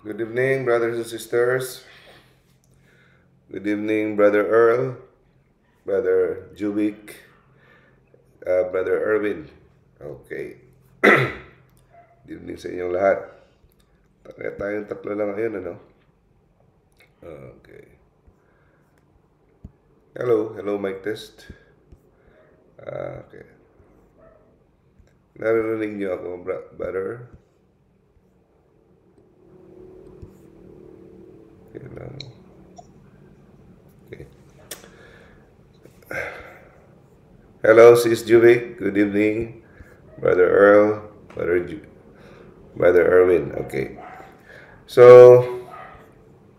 Good evening, brothers and sisters. Good evening, Brother Earl, Brother Jubik, Brother Erwin. Okay. Good evening sa inyong lahat. Kaya tayong tatlo lang ngayon, ano? Okay. Hello, mic test. Okay. Narinig niyo ako, brother? Okay lang. Okay. Hello, Sis Jubik. Good evening, Brother Earl, Brother Erwin. Okay. So,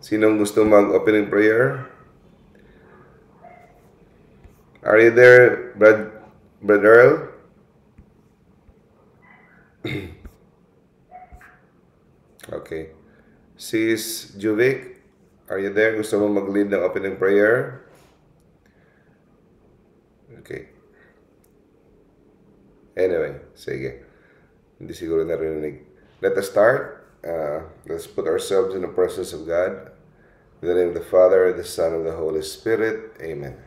sinong gusto mag-opening prayer? Are you there, Brother Earl? Okay. Sis Juvik, are you there? Gusto mo mag-lead ng opening prayer? Okay. Anyway, sige. Hindi siguro narinig. Let us start. Let's put ourselves in the presence of God. In the name of the Father, the Son, and the Holy Spirit. Amen.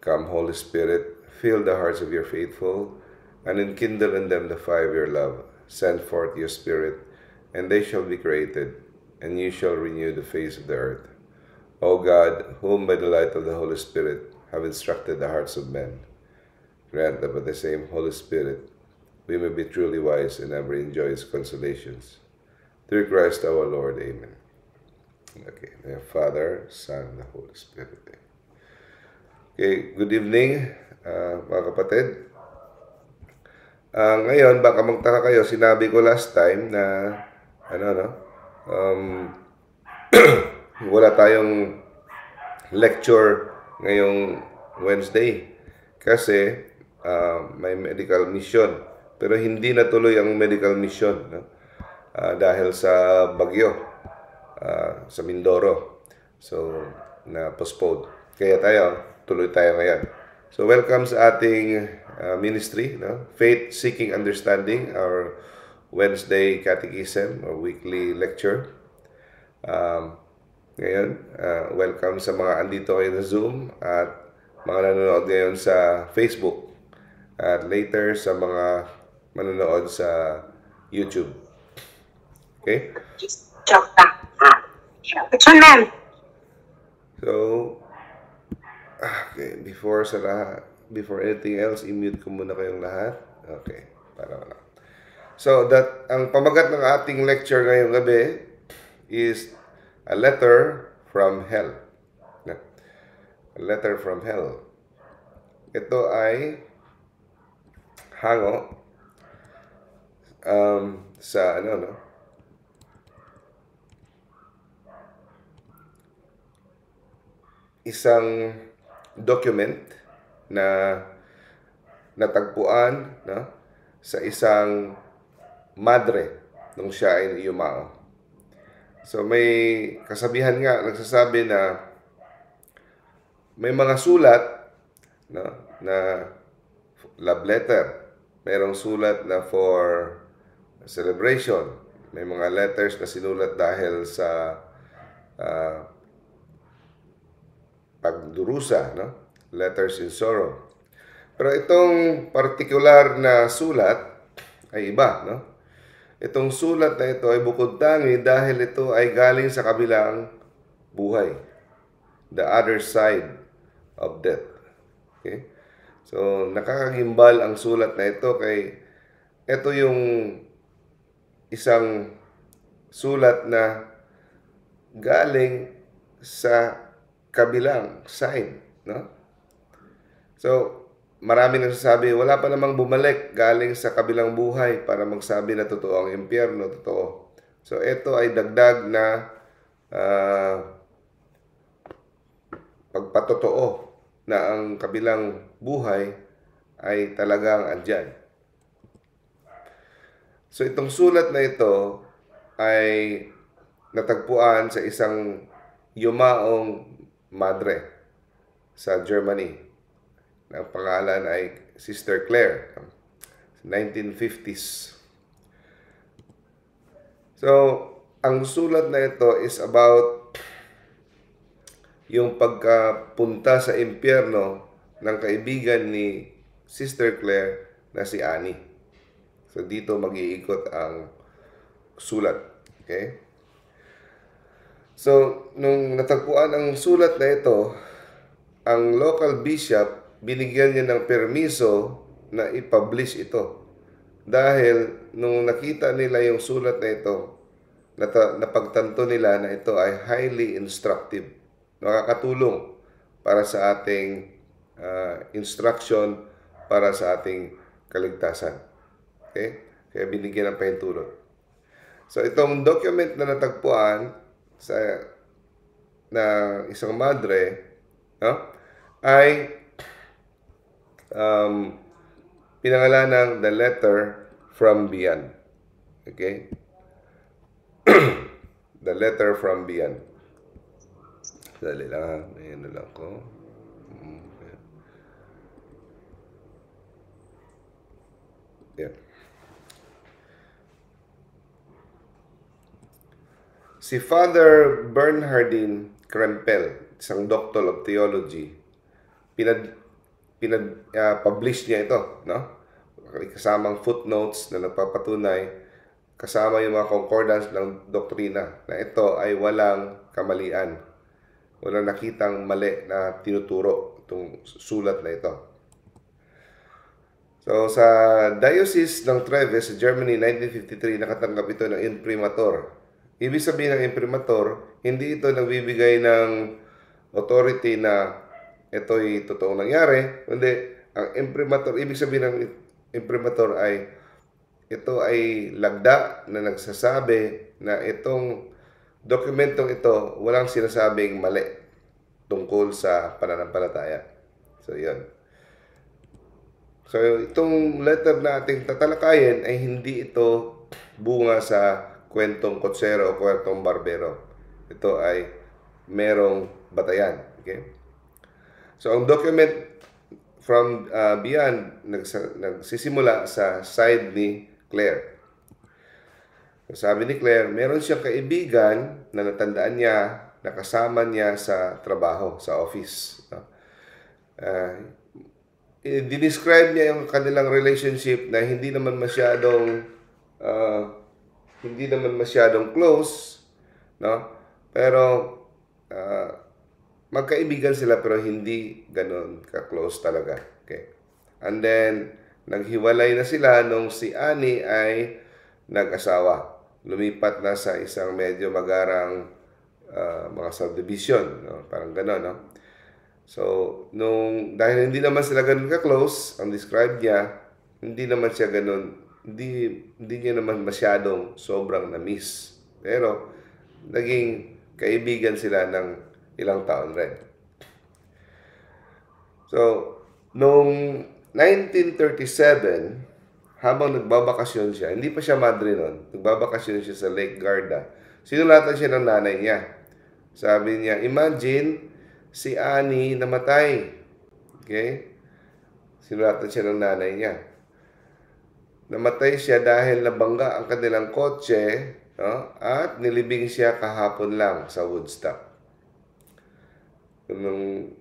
Come, Holy Spirit, fill the hearts of your faithful, and enkindle in them the fire of your love. Send forth your Spirit, and they shall be created, and you shall renew the face of the earth. O God, whom by the light of the Holy Spirit have instructed the hearts of men, grant that by the same Holy Spirit we may be truly wise and ever enjoy His consolations. Through Christ our Lord. Amen. Okay, the Father, Son, and the Holy Spirit. Okay, good evening, mga kapatid. Ngayon, baka magtaka kayo, sinabi ko last time na, wala tayong lecture ngayong Wednesday kasi may medical mission. Pero hindi natuloy ang medical mission, no? Dahil sa bagyo sa Mindoro. So, na-postpone. Kaya tuloy tayo ngayon. So, welcome sa ating ministry, no? Faith Seeking Understanding, our Wednesday Catechism or weekly lecture. Ngayon, welcome sa mga andito kayo na Zoom at mga nanonood ngayon sa Facebook. At later sa mga manonood sa YouTube. Okay? So, okay, before anything else, i-mute ko muna kayong lahat. Okay, para wala. So, ang pamagat ng ating lecture ngayong gabi is a letter from hell. A letter from hell. Ito ay hango sa isang document na natagpuan, no, sa isang madre nung siya ay yumao. So may kasabihan nga nagsasabi na may mga sulat, no, na love letter. Mayroong sulat na for celebration. May mga letters na sinulat dahil sa pagdurusa, no? Letters in sorrow. Pero itong particular na sulat ay iba, no? Itong sulat na ito ay bukod tangi dahil ito ay galing sa kabilang buhay. The other side of death. Okay? So, nakakagimbal ang sulat na ito kay ito yung isang sulat na galing sa kabilang side, no? So, marami nagsasabi, wala pa namang bumalik galing sa kabilang buhay para magsabi na totoo ang impyerno, totoo. So, ito ay dagdag na pagpatotoo na ang kabilang buhay ay talagang andyan. So, itong sulat na ito ay natagpuan sa isang yumaong madre sa Germany. Ang pangalan ay Sister Clare. 1950s. So, ang sulat na ito is about yung pagkapunta sa impyerno ng kaibigan ni Sister Claire na si Annie. So, dito mag-iikot ang sulat. Okay? So, nung natagpuan ang sulat na ito, ang local bishop, binigyan niya ng permiso na i-publish ito. Dahil nung nakita nila yung sulat na ito, napagtanto nila na ito ay highly instructive. Nakakatulong para sa ating instruction, para sa ating kaligtasan. Okay? Kaya binigyan ng pahintulot. So, itong document na natagpuan sa na isang madre, no, ay pinangalan ng The Letter from Beyond. Okay? The Letter from Beyond. Dali lang ha. Ayan na lang ko. Okay. Yeah. Si Father Bernhardin Krempel, isang Doctor of Theology, publish niya ito, no? Kasamang footnotes na nagpapatunay, kasama yung mga concordance ng doktrina na ito ay walang kamalian. Walang nakitang mali na tinuturo itong sulat na ito. So, sa Diocese ng Treves, Germany, 1953, nakatanggap ito ng imprimatur. Ibig sabihin ng imprimatur, hindi ito nagbibigay ng authority na ito'y totoong nangyari. Hindi, ang imprimatur, ibig sabihin ng imprimatur ay ito ay lagda na nagsasabi na itong dokumentong ito walang sinasabing mali tungkol sa pananampalataya. So, yan. So, itong letter na ating tatalakayin ay hindi ito bunga sa kwentong kotsero o kwentong barbero. Ito ay merong batayan. Okay? So, ang document from Beyond nagsisimula sa side ni Claire. Sabi ni Claire, meron siyang kaibigan na natandaan niya, nakasama niya sa trabaho, sa office. Dinescribe niya yung kanilang relationship na hindi naman masyadong close, no? Pero magkaibigan sila pero hindi ganoon ka-close talaga. Okay. And then naghiwalay na sila nung si Annie ay nag-asawa. Lumipat na sa isang medyo magarang mga subdivision, no? Parang gano'n, no? So, dahil hindi naman sila gano'n ka-close, ang describe niya, hindi naman siya gano'n, hindi niya naman masyadong sobrang na-miss. Pero, naging kaibigan sila ng ilang taon rin. So, noong 1937, habang nagbabakasyon siya, hindi pa siya madre noon, nagbabakasyon siya sa Lake Garda, sinulatan siya ng nanay niya. Sabi niya, imagine, si Annie namatay. Okay? Sinulatan siya ng nanay niya. Namatay siya dahil nabangga ang kanilang kotse, no? At nilibing siya kahapon lang sa Woodstock. Nung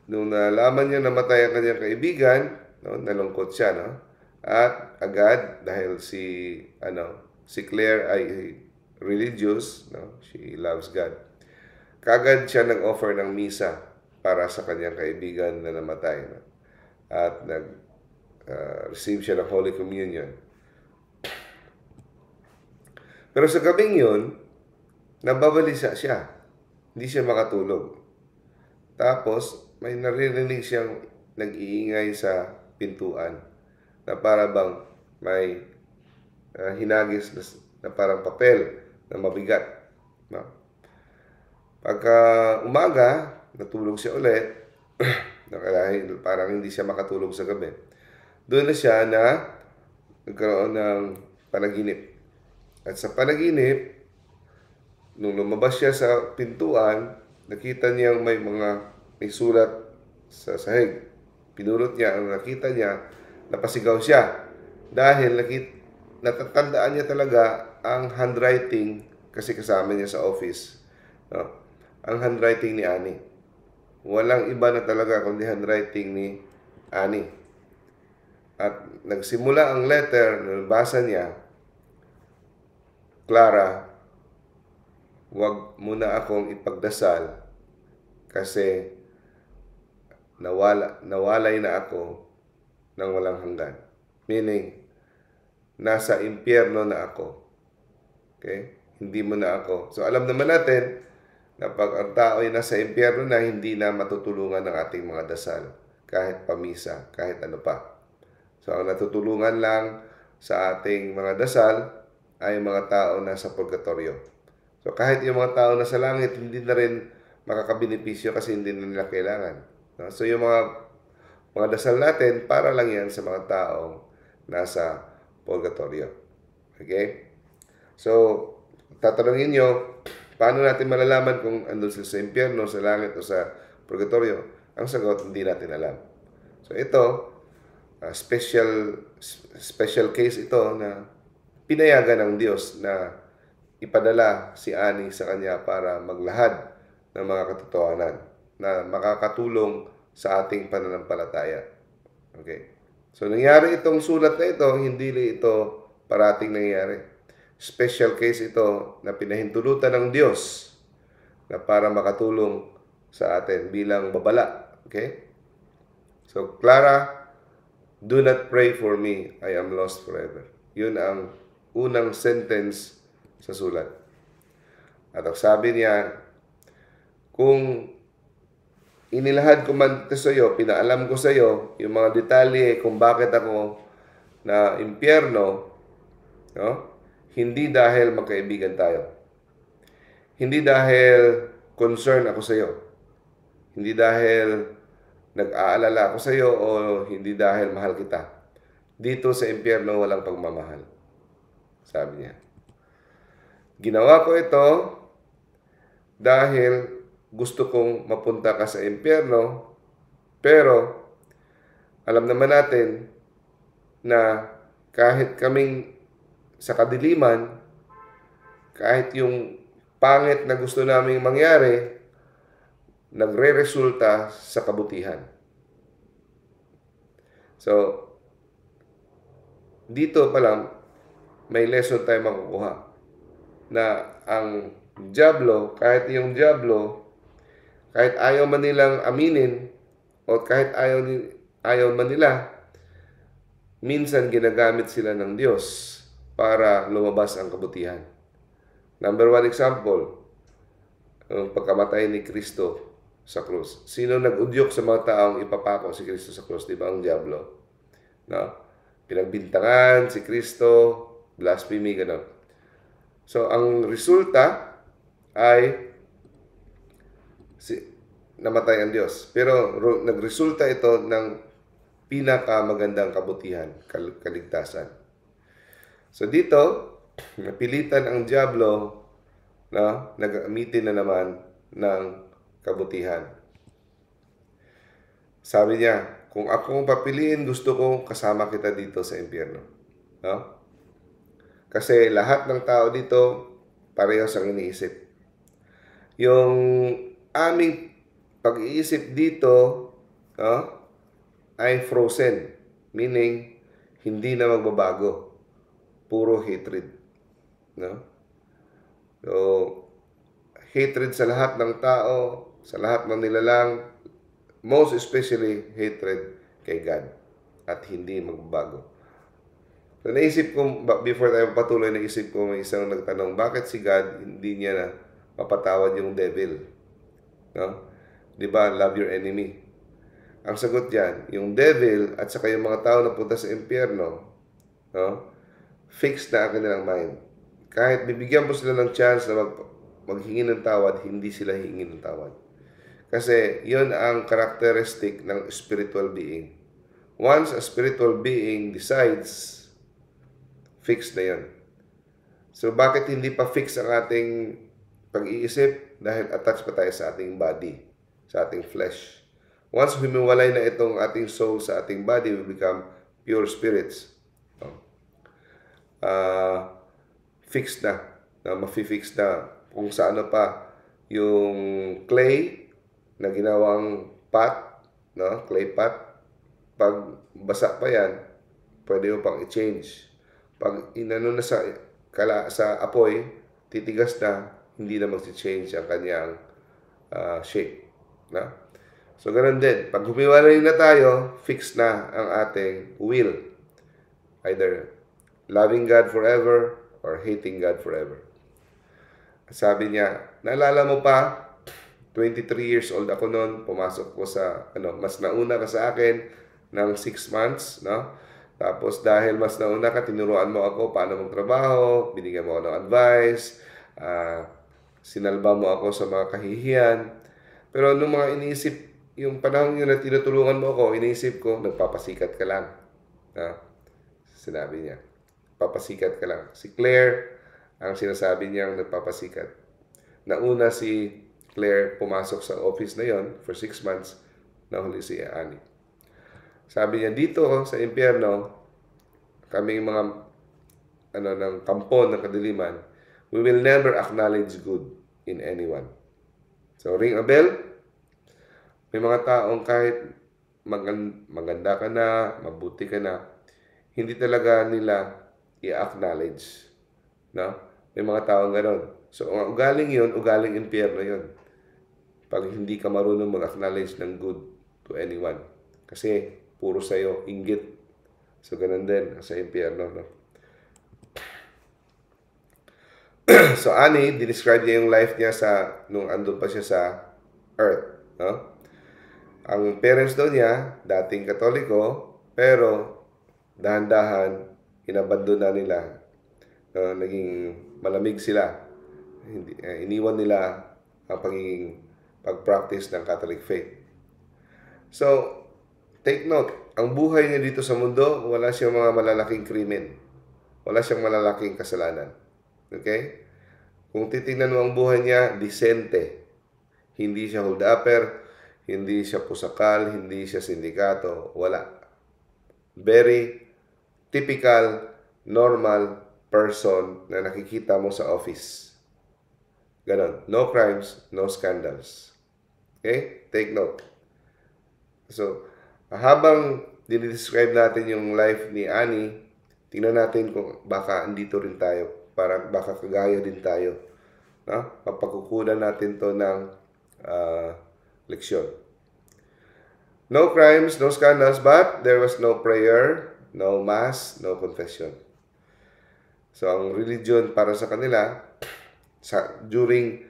nalaman niya namatay ang kanyang kaibigan, no? Nalungkot siya, no? At agad, dahil si Claire ay religious, no? She loves God. Kagad siya nag-offer ng misa para sa kanyang kaibigan na namatay, no? At receive siya ng Holy Communion. Pero sa gabing yun, nababalisa siya. Hindi siya makatulog. Tapos, may naririnig siyang nag-iingay sa pintuan na para bang may hinagis na parang papel na mabigat. No? Pagka umaga, natulog siya ulit, parang hindi siya makatulog sa gabi. Doon na siya na nagkaroon ng panaginip. At sa panaginip, nung lumabas siya sa pintuan, nakita niya may sulat sa sahig. Pinulot niya, ang nakita niya, napasigaw siya. Dahil natatandaan niya talaga ang handwriting kasi kasama niya sa office, no? Ang handwriting ni Ani. Walang iba na talaga kundi handwriting ni Ani. At nagsimula ang letter, nabasa niya, Clara, huwag muna akong ipagdasal kasi nawalay na ako ng walang hanggan. Meaning, nasa impyerno na ako. Okay? Hindi mo na ako. So, alam naman natin na pag ang tao ay nasa impyerno na, hindi na matutulungan ng ating mga dasal. Kahit pamisa, kahit ano pa. So, ang natutulungan lang sa ating mga dasal ay mga tao na sa purgatorio. So, kahit yung mga tao na sa langit, hindi na rin makakabenepisyo kasi hindi na nila kailangan. No? So, yung mga dasal natin, para lang yan sa mga taong nasa purgatorio. Okay? So, tatanungin nyo, paano natin malalaman kung andun sila sa impyerno, sa langit, o sa purgatorio? Ang sagot, hindi natin alam. So, ito, special case ito na pinayagan ng Diyos na ipadala si Ani sa kanya para maglahad ng mga katotohanan na makakatulong sa ating pananampalataya. Okay? So, nangyari itong sulat na ito, hindi ito parating nangyari. Special case ito na pinahintulutan ng Diyos na para makatulong sa atin bilang babala. Okay? So, Clara, do not pray for me, I am lost forever. Yun ang unang sentence sa sulat. At ang sabi niya, kung inilahad ko man ito sa iyo, pinaalam ko sa iyo, yung mga detalye kung bakit ako na impyerno, no? Hindi dahil magkaibigan tayo. Hindi dahil concern ako sa iyo. Hindi dahil nag-aalala ako sa iyo o hindi dahil mahal kita. Dito sa impyerno walang pagmamahal. Sabi niya. Ginawa ko ito dahil gusto kong mapunta ka sa impyerno, pero alam naman natin na kahit kaming sa kadiliman, kahit yung pangit na gusto naming mangyari, nagre-resulta sa kabutihan. So, dito pa lang, may lesson tayo makukuha na ang dyablo, kahit yung dyablo, kahit ayaw man nilang aminin o kahit ayaw man nila, minsan ginagamit sila ng Diyos para lumabas ang kabutihan. Number one example, ang pagkamatay ni Kristo sa krus. Sino nag-udyok sa mga taong ipapako si Kristo sa krus? Di ba ang dyablo? No? Pinagbintangan si Kristo, blasphemy, gano'n. So, ang resulta ay namatay ang Diyos. Pero nagresulta ito ng pinakamagandang kabutihan, kaligtasan. So, dito, napilitan ang dyablo na nag-amitin na naman ng kabutihan. Sabi niya, kung akong papiliin, gusto kong kasama kita dito sa impyerno. No? Kasi lahat ng tao dito, parehas ang iniisip. Yung aming pag-iisip dito, no, ay frozen. Meaning, hindi na magbabago. Puro hatred. No? So, hatred sa lahat ng tao, sa lahat ng nilalang, most especially hatred kay God at hindi magbabago. So, naisip ko, before tayo patuloy, naisip ko may isang nagtanong, bakit si God hindi niya na mapatawad yung devil? No? Di ba, love your enemy? Ang sagot diyan, yung devil at saka yung mga tao na punta sa impyerno, no? Fixed na ang kanilang mind. Kahit bibigyan mo sila ng chance na maghingi ng tawad, hindi sila hingi ng tawad. Kasi yun ang characteristic ng spiritual being. Once a spiritual being decides, fixed na yun. So bakit hindi pa fix ang ating pag-iisip? Dahil attached pa tayo sa ating body, sa ating flesh. Once humiwalay na itong ating soul sa ating body, we become pure spirits. Fixed na. na mafi-fix na kung sa ano pa yung clay na ginawang pot, no? Clay pot. Pag basa pa yan, pwede mo pang i-change. Pag inano na sa apoy, titigas na, hindi na mag-change ang kanyang shape. No? So, ganun din. Pag humiwalay na tayo, fix na ang ating will. Either loving God forever or hating God forever. Sabi niya, naalala mo pa, 23 years old ako noon, pumasok ko sa, mas nauna ka sa akin ng 6 months, no? Tapos dahil mas nauna ka, tinuruan mo ako paano magtrabaho, binigyan mo ako ng advice, sinalba mo ako sa mga kahihiyan. Pero nung mga iniisip, yung panahon yun na tinutulungan mo ako, iniisip ko, nagpapasikat ka lang. Sinabi niya, papasikat ka lang. Si Claire, ang sinasabi niyang nagpapasikat. Nauna si Claire pumasok sa office na yon for 6 months, nahuli si Annie. Sabi niya, dito sa impyerno, kaming mga ng kampon ng kadiliman, we will never acknowledge good in anyone. So, ring a bell. May mga taong kahit maganda ka na, mabuti ka na, hindi talaga nila i-acknowledge. No? May mga taong gano'n. So, ang ugaling yun, ugaling impyerno yun. Pag hindi ka marunong mag-acknowledge ng good to anyone. Kasi, puro sa'yo, inggit. So, ganun din sa impyerno. No? So, Annie, dinescribe niya yung life niya nung andun pa siya sa earth. No? Ang parents daw niya, dating Katoliko, pero dahan-dahan, inabandon na nila. Naging malamig sila. Iniwan nila ang pag-practice ng Catholic faith. So, take note, ang buhay niya dito sa mundo, wala siyang mga malalaking krimen. Wala siyang malalaking kasalanan. Okay? Kung titingnan mo ang buhay niya, disente. Hindi siya hold-upper, hindi siya pusakal, hindi siya sindikato, wala. Very typical, normal person na nakikita mo sa office. Ganon. No crimes, no scandals. Okay? Take note. So, habang dinidescribe natin yung life ni Annie, tingnan natin kung baka andito rin tayo. Para baka kagaya din tayo. No? Mapagkukunan natin to ng leksyon. No crimes, no scandals, but there was no prayer, no mass, no confession. So, ang religion para sa kanila, during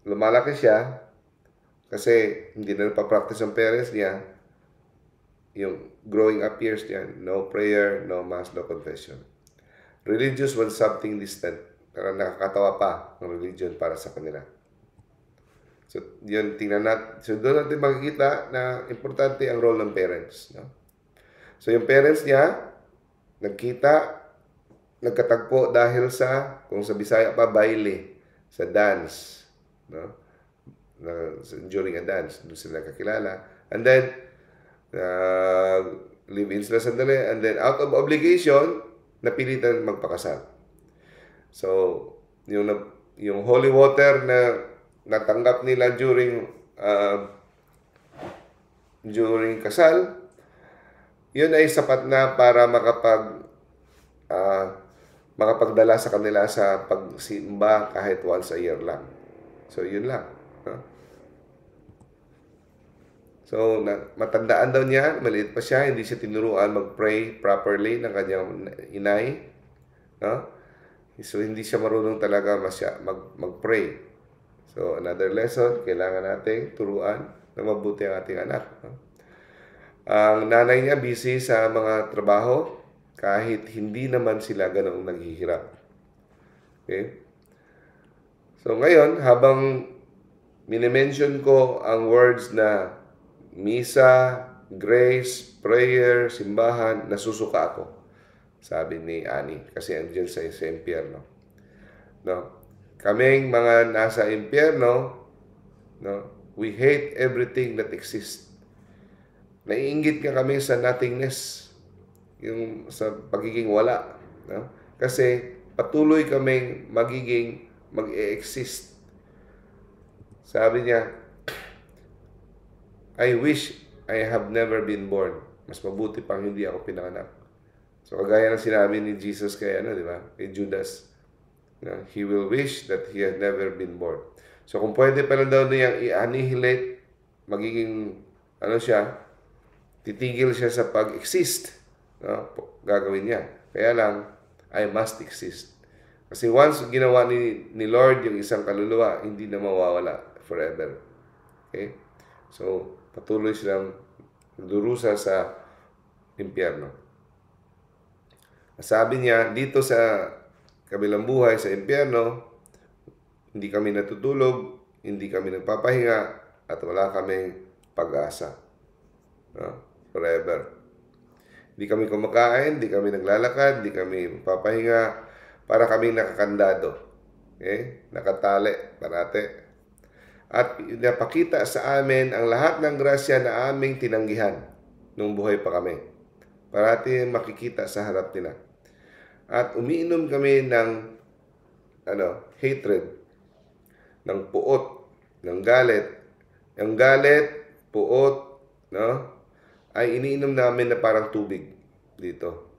lumalaki siya, kasi hindi na napapractice ang parents niya, yung growing up years niya, no prayer, no mass, no confession. Religious was something distant. Pero nakakatawa pa ang religion para sa kanila. So, yun, tingnan natin. So, doon natin makikita na importante ang role ng parents. No? So, yung parents niya, nagkatagpo dahil sa, kung sa Bisaya pa, baile, sa dance. No? During a dance, doon sila kakilala. And then, live-in sila sandali. And then, out of obligation, napilitan magpakasal. So, yung holy water na natanggap nila during kasal, yun ay sapat na para makapagdala sa kanila sa pagsimba kahit once a year lang. So, yun lang. No? So, matandaan daw niya, maliit pa siya, hindi siya tinuruan mag-pray properly ng kanyang inay. No? So, hindi siya marunong talaga mag-pray. So, another lesson, kailangan nating turuan na mabuti ang ating anak. No? Ang nanay niya busy sa mga trabaho, kahit hindi naman sila ganoong naghihirap. Okay? So, ngayon, habang minimension ko ang words na misa, grace, prayer, simbahan, nasusuka ako. Sabi ni Annie, kasi andyan sa impyerno. No? Kaming mga nasa impyerno, no? We hate everything that exists. Naiinggit ka kami sa nothingness, yung sa pagiging wala. No? Kasi patuloy kaming mag-e-exist. Sabi niya, I wish I have never been born. Mas mabuti pang hindi ako pinanganak. So, kagaya ng sinabi ni Jesus kay, di ba? Kay Judas. He will wish that he had never been born. So, kung pwede pa lang daw niyang i-annihilate, magiging, titigil siya sa pag-exist. Gagawin niya. Kaya lang, I must exist. Kasi once ginawa ni Lord yung isang kaluluwa, hindi na mawawala forever. Okay? So, patuloy silang durusa sa impyerno. Sabi niya, dito sa kabilang buhay, sa impyerno, hindi kami natutulog, hindi kami nagpapahinga, at wala kaming pag-asa. Forever. Hindi kami kumakain, hindi kami naglalakad, hindi kami papahinga, para kaming nakakandado. Okay? Nakatali, parate. At napakita sa amin ang lahat ng grasya na aming tinanggihan nung buhay pa kami. Parati makikita sa harap nila. At umiinom kami ng hatred, ng puot, ng galit. Ang galit, puot, ay iniinom namin na parang tubig dito.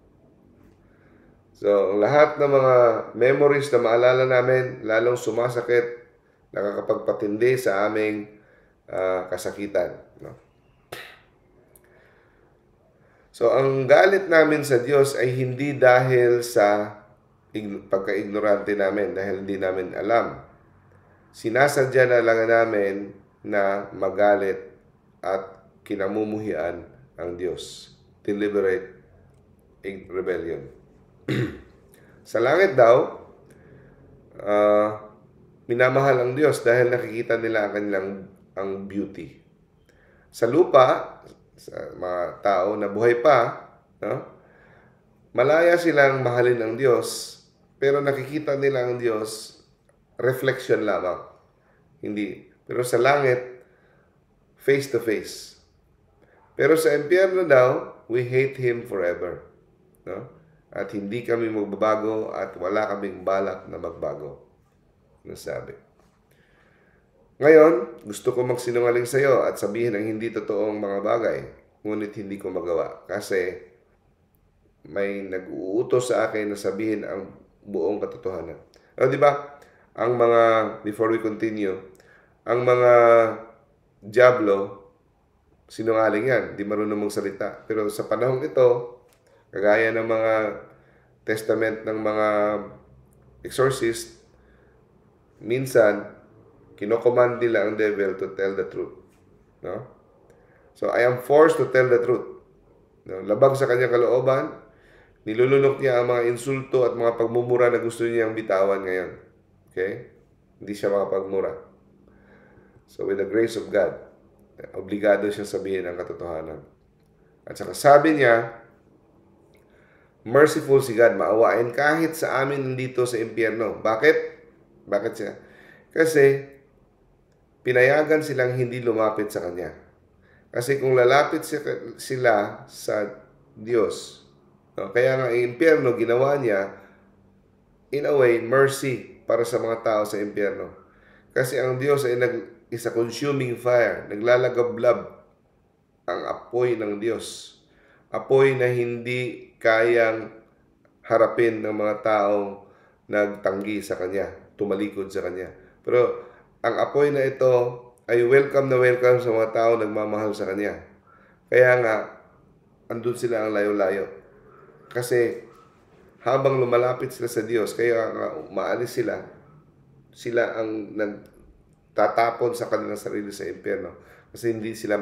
So, lahat ng mga memories na maalala namin, lalong sumasakit, nakakapagpatindi sa aming kasakitan. So, ang galit namin sa Diyos ay hindi dahil sa pagka-ignorante namin, dahil hindi namin alam. Sinasadya na lang namin na magalit at kinamumuhian ang Diyos. Deliberate rebellion. Sa langit daw, minamahal ang Diyos dahil nakikita nila ang beauty. Sa lupa, sa mga tao na buhay pa, malaya silang mahalin ang Diyos, pero nakikita nila ang Diyos reflection lamang. Hindi. Pero sa langit, face to face. Pero sa impyerno daw, we hate Him forever. At hindi kami magbabago at wala kaming balak na magbago. Nasabi. Ngayon, gusto ko magsinungaling sa iyo at sabihin ang hindi totoong mga bagay, ngunit hindi ko magawa. Kasi may nag-uutos sa akin na sabihin ang buong katotohanan. Di ba? Ang mga, before we continue, ang mga diablo, sinungaling yan, di marunong magsalita. Pero sa panahong ito, kagaya ng mga testament ng mga exorcist, minsan, kinocommand nila ang devil to tell the truth. So, I am forced to tell the truth. Labag sa kanyang kalooban, nilulunok niya ang mga insulto at mga pagmumura na gusto niyang bitawan ngayon. Okay? Hindi siya makapagmura. So, with the grace of God, obligado siyang sabihin ang katotohanan. At saka sabi niya, merciful si God, maawain kahit sa amin nandito sa impyerno. Bakit? Bakit siya? Kasi, pinayagan silang hindi lumapit sa Kanya. Kasi kung lalapit sila sa Diyos, kaya nga ang impyerno ginawa niya, in a way, mercy para sa mga tao sa impyerno. Kasi ang Diyos ay is a consuming fire, naglalagablab ang apoy ng Diyos. Apoy na hindi kayang harapin ng mga taong nagtanggi sa Kanya, tumalikod sa Kanya. Pero ang apoy na ito ay welcome na welcome sa mga tao nagmamahal sa Kanya. Kaya nga, andun sila ang layo-layo. Kasi habang lumalapit sila sa Diyos, kaya nga umaalis sila ang nagtatapon sa kanilang sarili sa impyerno. Kasi hindi sila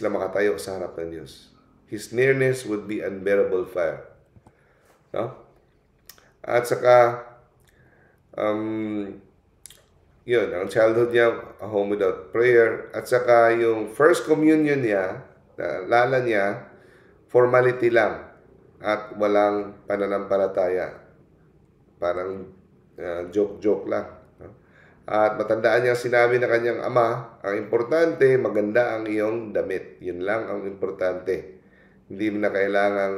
makatayo sa harap ng Diyos. His nearness would be unbearable fire. At saka, yun, ang childhood niya, a home without prayer. At saka yung first communion niya, naalala niya, formality lang at walang pananampalataya. Parang joke-joke lang. At matandaan niya sinabi na kanyang ama, ang importante, maganda ang iyong damit. Yun lang ang importante. Hindi mo na kailangan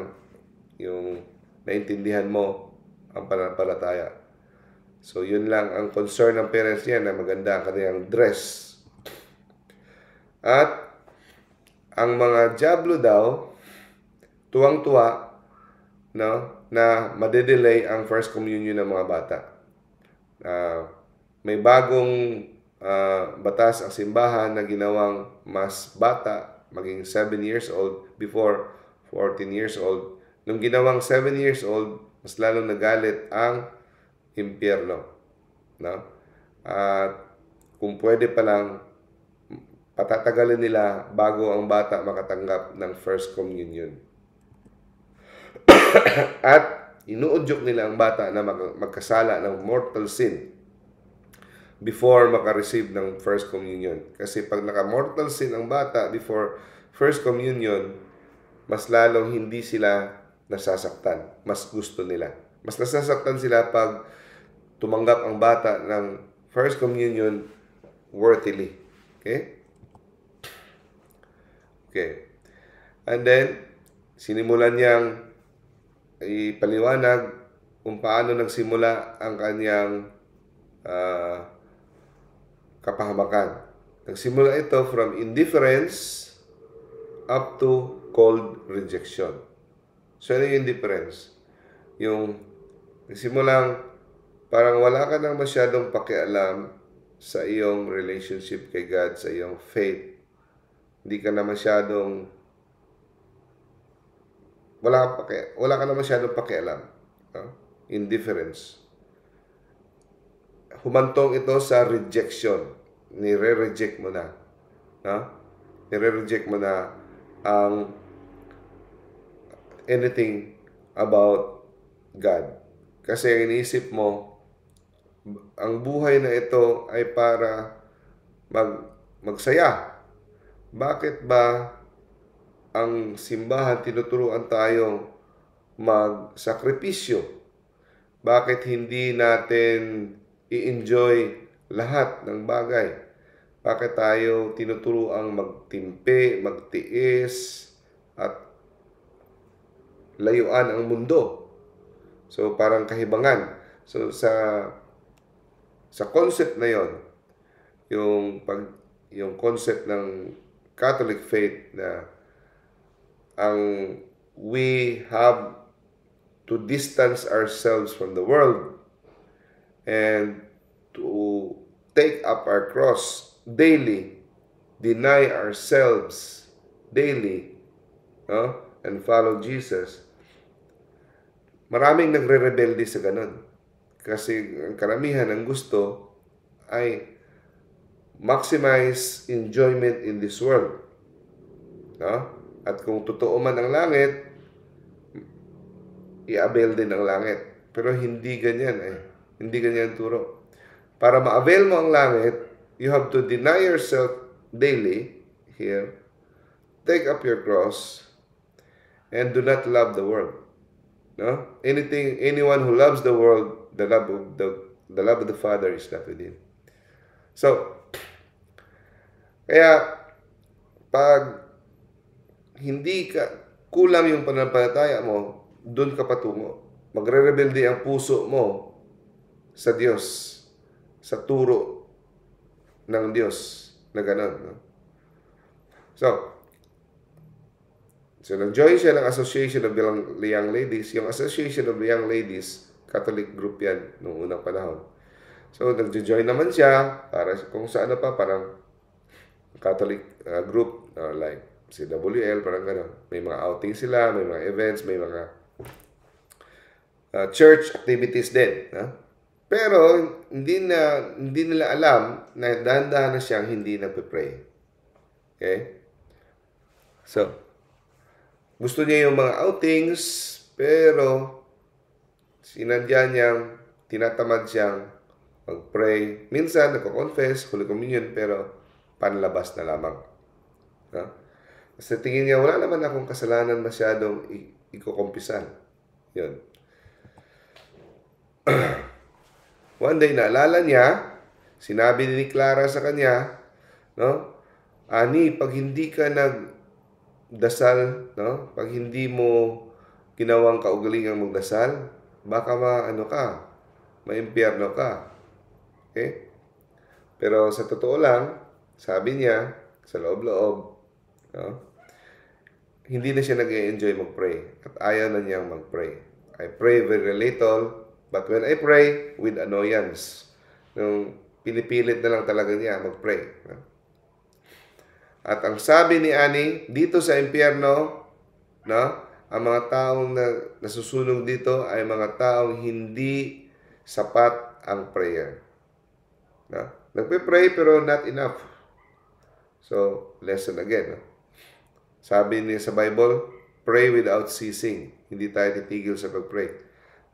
yung naintindihan mo ang pananampalataya. So, yun lang ang concern ng parents niya na maganda ang kanyang dress. At ang mga diablo daw, tuwang-tuwa, no, na madedelay ang first communion ng mga bata. May bagong batas ang simbahan na ginawang mas bata, maging 7 years old, before 14 years old. Nung ginawang 7 years old, mas lalong nagalit ang impyerno. No? At kung pwede pa lang, patatagalin nila bago ang bata makatanggap ng first communion. At inuudyok nila ang bata na magkasala ng mortal sin before makareceive ng first communion. Kasi pag naka-mortal sin ang bata before first communion, mas lalong hindi sila nasasaktan. Mas gusto nila. Mas nasasaktan sila pag tumanggap ang bata ng first communion worthily. Okay? Okay. And then, sinimulan niyang ipaliwanag kung paano nagsimula ang kanyang kapahamakan. Nagsimula ito from indifference up to cold rejection. So, ano yung indifference? Yung nagsimulang parang wala ka nang masyadong pakialam sa iyong relationship kay God, sa iyong faith. Hindi ka na masyadong wala ka na masyadong pakialam. No? Indifference. Humantong ito sa rejection. Nire-reject mo na. No? Nire-reject mo na ang anything about God. Kasi iniisip mo, ang buhay na ito ay para magsaya. Bakit ba ang simbahan tinuturuan tayong magsakripisyo? Bakit hindi natin i-enjoy lahat ng bagay? Bakit tayo tinuturuang magtimpi, magtiis, at layuan ang mundo? So, parang kahibangan. So, sa concept na yon, yung concept ng Catholic faith na we have to distance ourselves from the world and to take up our cross daily, deny ourselves daily, no? And follow Jesus. Maraming nagre-rebelde sa ganun. Kasi ang karamihan ng gusto ay maximize enjoyment in this world. No? At kung totoo man ang langit, i-avail din ang langit. Pero hindi ganyan Hindi ganyan turo. Para ma-avail mo ang langit, you have to deny yourself daily here, take up your cross, and do not love the world. No? Anyone who loves the world, the love of the Father is not within. So, kaya pag hindi kulang yung pananampalataya mo, doon ka patungo. Magre-rebelde ang puso mo sa Diyos, sa turo ng Diyos na gano'n. No? So, nag-join siya ng Association of Young Ladies. Yung Association of Young Ladies, Catholic group yan noong unang panahon. So, nag-join naman siya para kung saan pa, parang Catholic group, like CWL, parang gano'n. May mga outing sila, may mga events, may mga church activities din. Pero, hindi nila alam na dahan-dahan na siyang hindi nagpe-pray. Okay? So, gusto niya yung mga outings, pero sinadya niyang, tinatamad siyang mag-pray. Minsan, nagko-confess, Holy Communion, pero panlabas na lamang. No? Kasi tingin niya, wala naman akong kasalanan masyadong ikukumpisan. Yun. One day, naalala niya, sinabi ni Clara sa kanya, no? Ani, pag hindi ka nagdasal, no? Pag hindi mo ginawang kaugalingang magdasal, baka ano ka, maimpyerno ka. Okay? Pero sa totoo lang, sabi niya, sa loob-loob, no, hindi na siya nag-enjoy mag-pray. At ayaw na niyang mag-pray. I pray very little, but when I pray, with annoyance. Nung pinipilit na lang talaga niya mag-pray. No? At ang sabi ni Ani, dito sa impyerno, no, ang mga taong nasusunog dito ay mga taong hindi sapat ang prayer. No? Nagpe-pray pero not enough. So, lesson again. No? Sabi niya sa Bible, pray without ceasing. Hindi tayo titigil sa pag-pray.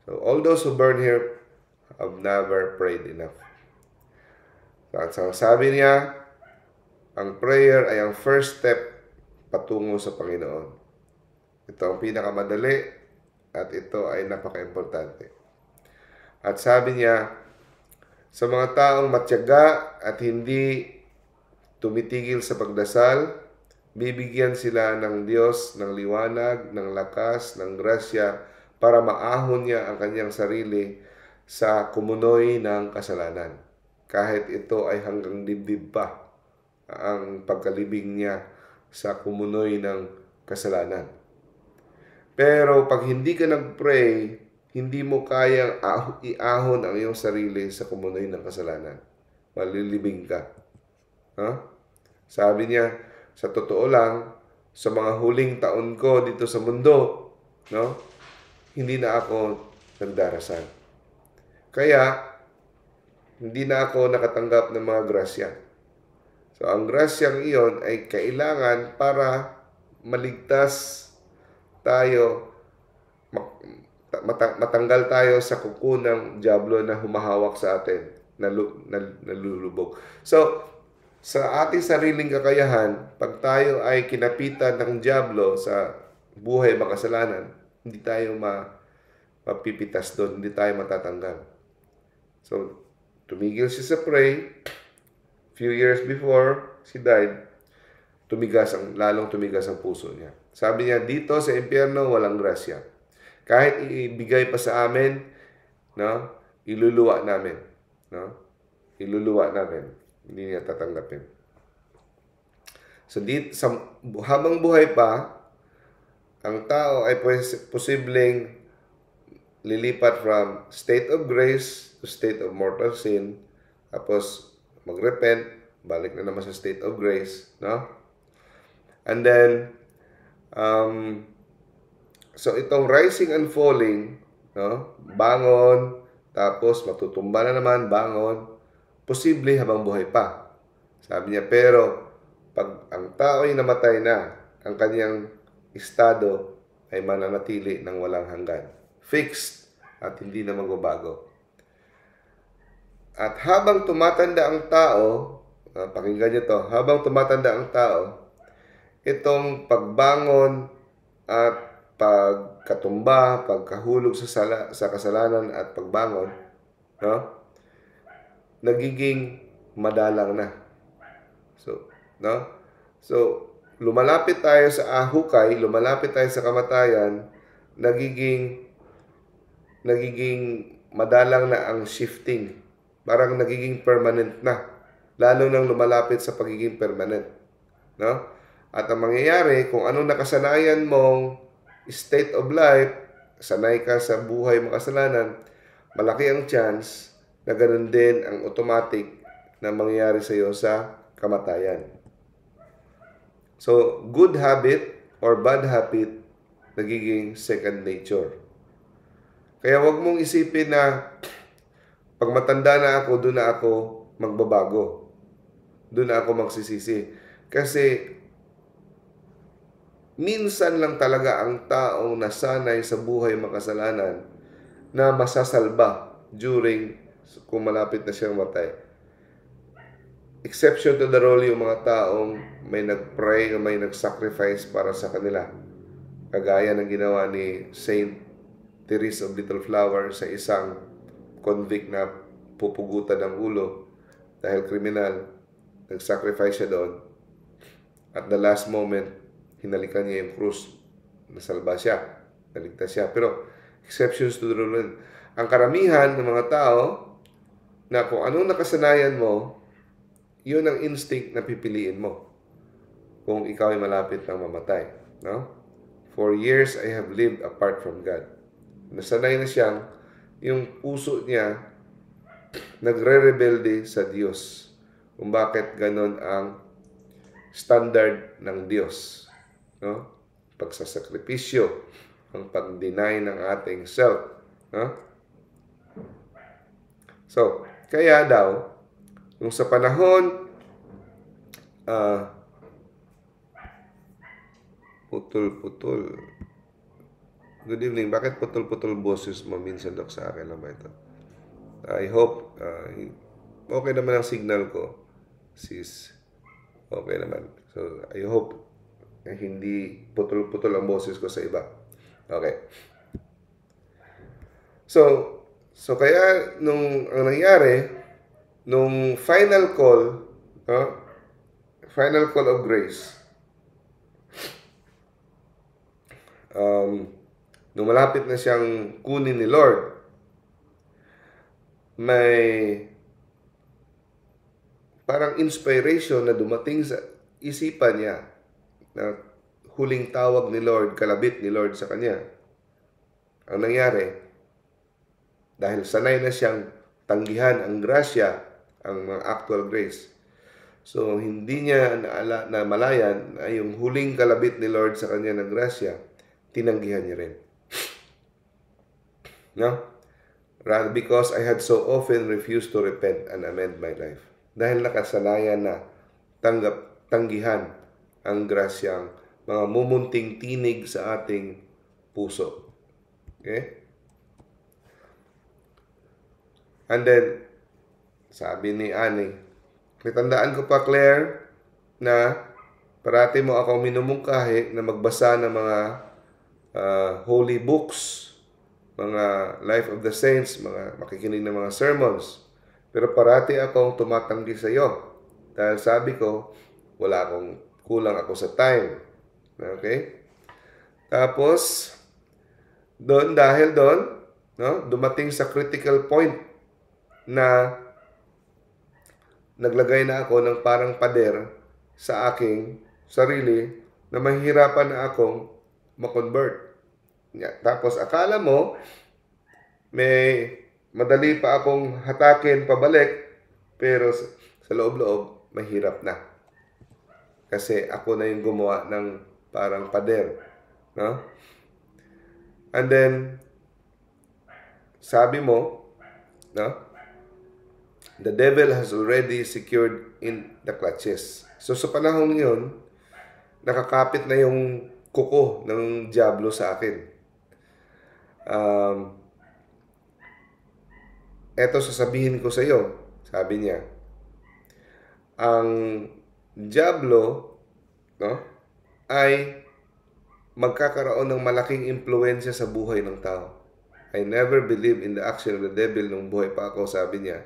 So, all those who burn here have never prayed enough. At sabi niya, ang prayer ay ang first step patungo sa Panginoon. Ito ang pinakamadali at ito ay napaka-importante. At sabi niya, sa mga taong matyaga at hindi tumitigil sa pagdasal, bibigyan sila ng Diyos ng liwanag, ng lakas, ng grasya para maahon niya ang kanyang sarili sa kumunoy ng kasalanan. Kahit ito ay hanggang dibdib pa ang pagkalibing niya sa kumunoy ng kasalanan. Pero pag hindi ka nag-pray, hindi mo kayang iahon ang iyong sarili sa kumunoy ng kasalanan. Malilibing ka. Huh? Sabi niya, sa totoo lang, sa mga huling taon ko dito sa mundo, no, hindi na ako nagdarasal. Kaya, hindi na ako nakatanggap ng mga grasya. So, ang grasyang iyon ay kailangan para maligtas tayo, matanggal tayo sa kuko ng diablo na humahawak sa atin, nalulubog. So, sa ating sariling kakayahan, pag tayo ay kinapitan ng diablo sa buhay makasalanan, hindi tayo mapipitas doon, hindi tayo matatanggal. So, tumigil siya sa pray. Few years before she died, lalong tumigas ang puso niya. Sabi niya, dito sa impyerno, walang grasya. Kahit ibigay pa sa amin, no, iluluwa namin. No? Iluluwa namin. Hindi niya tatanggapin. So, habang buhay pa, ang tao ay posibleng lilipat from state of grace to state of mortal sin, tapos mag-repent, balik na naman sa state of grace, no? And then, so itong rising and falling, no? Bangon, tapos matutumba na naman, bangon, posible habang buhay pa. Sabi niya, pero pag ang tao ay namatay na, ang kanyang estado ay mananatili ng walang hanggan. Fixed at hindi na magbabago. At habang tumatanda ang tao, pakinggan niyo to, habang tumatanda ang tao, itong pagbangon at pagkatumba, pagkahulog sa kasalanan at pagbangon, no? Nagiging madalang na. So, lumalapit tayo sa hukay, lumalapit tayo sa kamatayan, nagiging madalang na ang shifting. Parang nagiging permanent na. Lalo nang lumalapit sa pagiging permanent. No? At ang mangyayari, kung anong nakasanayan mong state of life, sanay ka sa buhay makasalanan, malaki ang chance na ganun din ang automatic na mangyayari sa iyo sa kamatayan. So, good habit or bad habit, nagiging second nature. Kaya wag mong isipin na pag matanda na ako, doon na ako magbabago. Doon na ako magsisisi. Kasi minsan lang talaga ang taong nasanay sa buhay makasalanan na masasalba during kung malapit na siyang matay. Exception to the rule yung mga taong may nag-pray o may nag-sacrifice para sa kanila. Kagaya ng ginawa ni Saint Teresa of Little Flower sa isang convict na pupugutan ng ulo dahil kriminal. Nag-sacrifice siya doon. At the last moment, hinalikan niya yung krus. Nasalba siya. Naligtas siya. Pero Exceptions to the rule. Ang karamihan ng mga tao na kung anong nakasanayan mo, yun ang instinct na pipiliin mo kung ikaw ay malapit ng mamatay. No? For years, I have lived apart from God. Nasanay na siyang yung puso niya nagre-rebelde sa Diyos. Kung bakit ganon ang standard ng Diyos. No? Pagsasakripisyo, ang pag-deny ng ating self. No? So, kaya daw, nung sa panahon, putol-putol. Good evening. Bakit putol-putol boses mo minsan, Dok, sa akin lang ba ito? I hope, okay naman ang signal ko, sis. Okay naman. So, I hope na hindi putol-putol ang boses ko sa iba. Okay. So kaya, ang nangyari, nung final call of grace, nung malapit na siyang kunin ni Lord, may parang inspiration na dumating sa isipan niya na huling tawag ni Lord, kalabit ni Lord sa kanya. Ang nangyari, dahil sanay na siyang tanggihan ang grasya, ang mga actual grace, so hindi niya namalayan na yung huling kalabit ni Lord sa kanya ng grasya, tinanggihan niya rin. No? Rather, because I had so often refused to repent and amend my life. Dahil nakasanayan na tanggihan ang grasyang mga mumunting tinig sa ating puso. Okay? And then, sabi ni Annie, natandaan ko pa, Claire, na parati mo akong minumungkahi na magbasa ng mga holy books, mga Life of the Saints, mga makikinig ng mga sermons. Pero parati akong tumatanggi sa iyo. Dahil sabi ko, kulang ako sa time. Okay? Tapos, dahil doon, no, dumating sa critical point na naglagay na ako ng parang pader sa aking sarili na mahihirapan na akong makonvert. Tapos akala mo may madali pa akong hatakin pabalik, pero sa loob-loob mahirap na. Kasi ako na yung gumawa ng parang pader, no? And then sabi mo, no? The devil has already secured in the clutches. So sa panahon yun, nakakapit na yung kuko ng diablo sa akin. Eto sasabihin ko sa iyo, sabi niya, ang diablo, no, ay magkakaroon ng malaking impluwensya sa buhay ng tao. I never believed in the action of the devil nung buhay pa ako, sabi niya.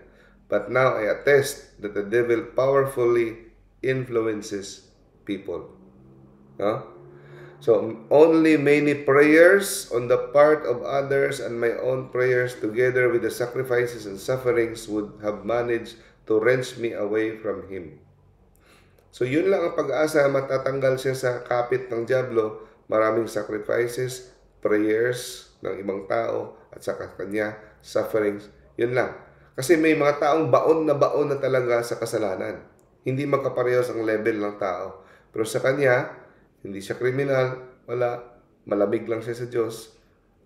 But now I attest that the devil powerfully influences people. No? So, only many prayers on the part of others and my own prayers together with the sacrifices and sufferings would have managed to wrench me away from Him. So, yun lang ang pag-asa, matatanggal siya sa kapit ng diablo. Maraming sacrifices, prayers ng ibang tao, at saka kanya, sufferings. Yun lang. Kasi may mga taong baon na talaga sa kasalanan. Hindi magkaparehas ang level ng tao. Pero sa kanya, hindi siya kriminal, malamig lang siya sa Diyos.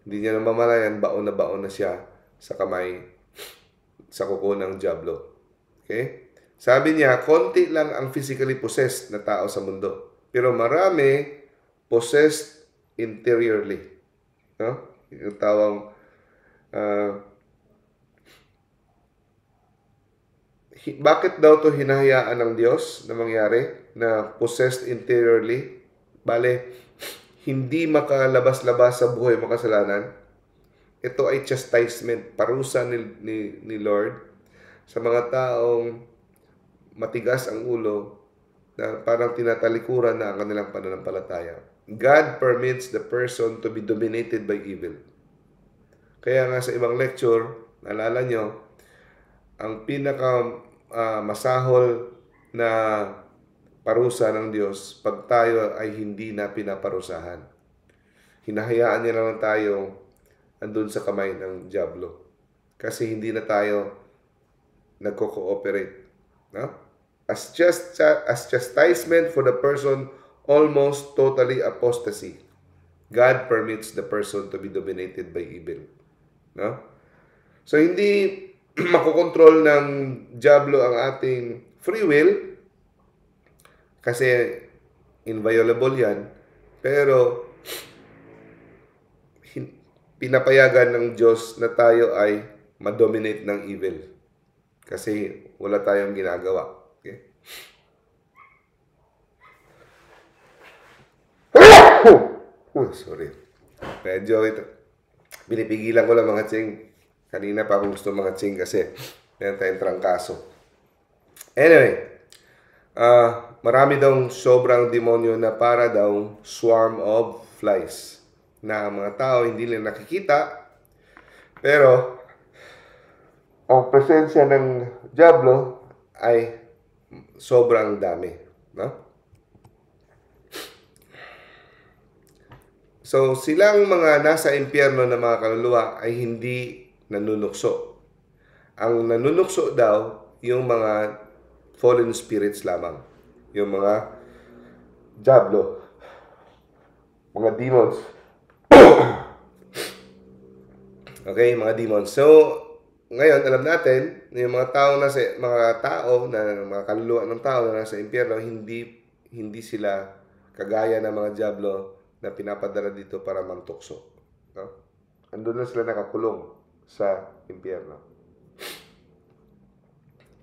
Hindi niya namamalayan, baon na siya sa kamay, sa kuko ng diablo. Okay? Sabi niya, konti lang ang physically possessed na tao sa mundo. Pero marami possessed interiorly. No? Yung tawang bakit daw to hinahayaan ng Diyos na mangyari, na possessed interiorly? Bale, hindi makalabas-labas sa buhay makasalanan. Ito ay chastisement, parusa ni Lord sa mga taong matigas ang ulo na parang tinatalikuran na ang kanilang pananampalataya. God permits the person to be dominated by evil. Kaya nga sa ibang lecture, naalala nyo, ang pinaka masahol na parusa ng Diyos pag tayo ay hindi na pinaparusahan. Hinahayaan niya lang tayo andun sa kamay ng diablo. Kasi hindi na tayo nagko-cooperate. No? As chastisement for the person almost totally apostasy, God permits the person to be dominated by evil. No? So, hindi makokontrol ng diablo ang ating free will kasi inviolable yan. Pero, pinapayagan ng Diyos na tayo ay ma-dominate ng evil. Kasi wala tayong ginagawa. Okay? Sorry. Medyo ito. Binipigilan ko lang mga ching. Kanina pa akong gusto mga ching kasi meron tayong trangkaso. Anyway, marami daw sobrang demonyo na para daw swarm of flies na mga tao hindi nila nakikita, pero ang presensya ng diablo ay sobrang dami, no? So, silang mga nasa impyerno na mga kaluluwa ay hindi nanunukso. Ang nanunukso daw yung mga fallen spirits lamang. Yung mga diablo, mga demons. Okay, mga demons. So, ngayon, alam natin, yung mga tao na mga kaluluwa ng tao na nasa impyerno, hindi sila kagaya ng mga diablo na pinapadala dito para mangtukso. No? Andun lang sila nakakulong sa impyerno.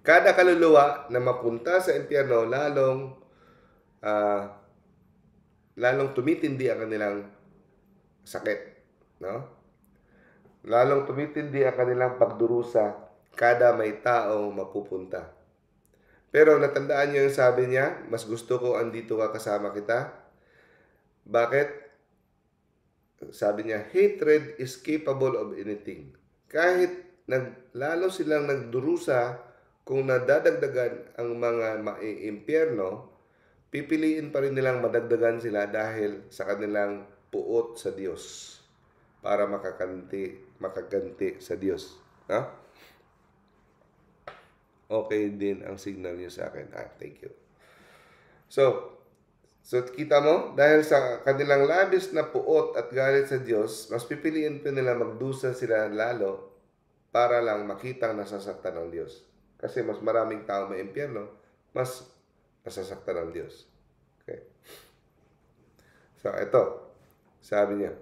Kada kaluluwa na mapunta sa impyerno, lalong tumitindi ang kanilang sakit. No? Lalong tumitindi ang kanilang pagdurusa kada may tao mapupunta. Pero natandaan niyo yung sabi niya, mas gusto ko andito ka kasama kita. Bakit? Sabi niya, hatred is capable of anything. Kahit lalo silang nagdurusa, kung nadadagdagan ang mga maiimpyerno, pipiliin pa rin nilang madagdagan sila dahil sa kanilang puot sa Diyos para makaganti sa Diyos. Ha? Okay din ang signal niyo sa akin. Thank you. So kita mo, dahil sa kanilang labis na puot at galit sa Diyos, mas pipiliin pa nila magdusa sila lalo para lang makitang nasasaktan ng Diyos. Kasi mas maraming tao may impyerno, mas nasasaktan ng Diyos. Okay. So, ito. Sabi niya,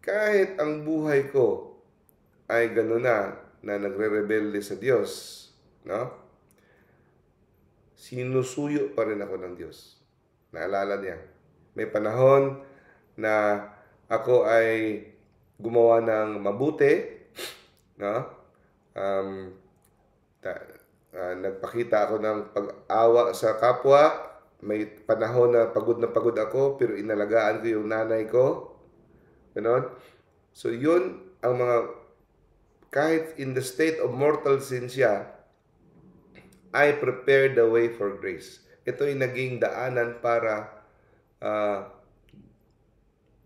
kahit ang buhay ko ay gano'n na nagre-rebelde sa Diyos, no? Sinusuyo pa rin ako ng Diyos. Naalala niya, may panahon na ako ay gumawa ng mabuti, no? Nagpakita ako ng pag-awa sa kapwa. May panahon na pagod ako, pero inalagaan ko yung nanay ko. Ganon. So, yun ang mga, kahit in the state of mortal sin siya, I prepared the way for grace. Ito'y naging daanan para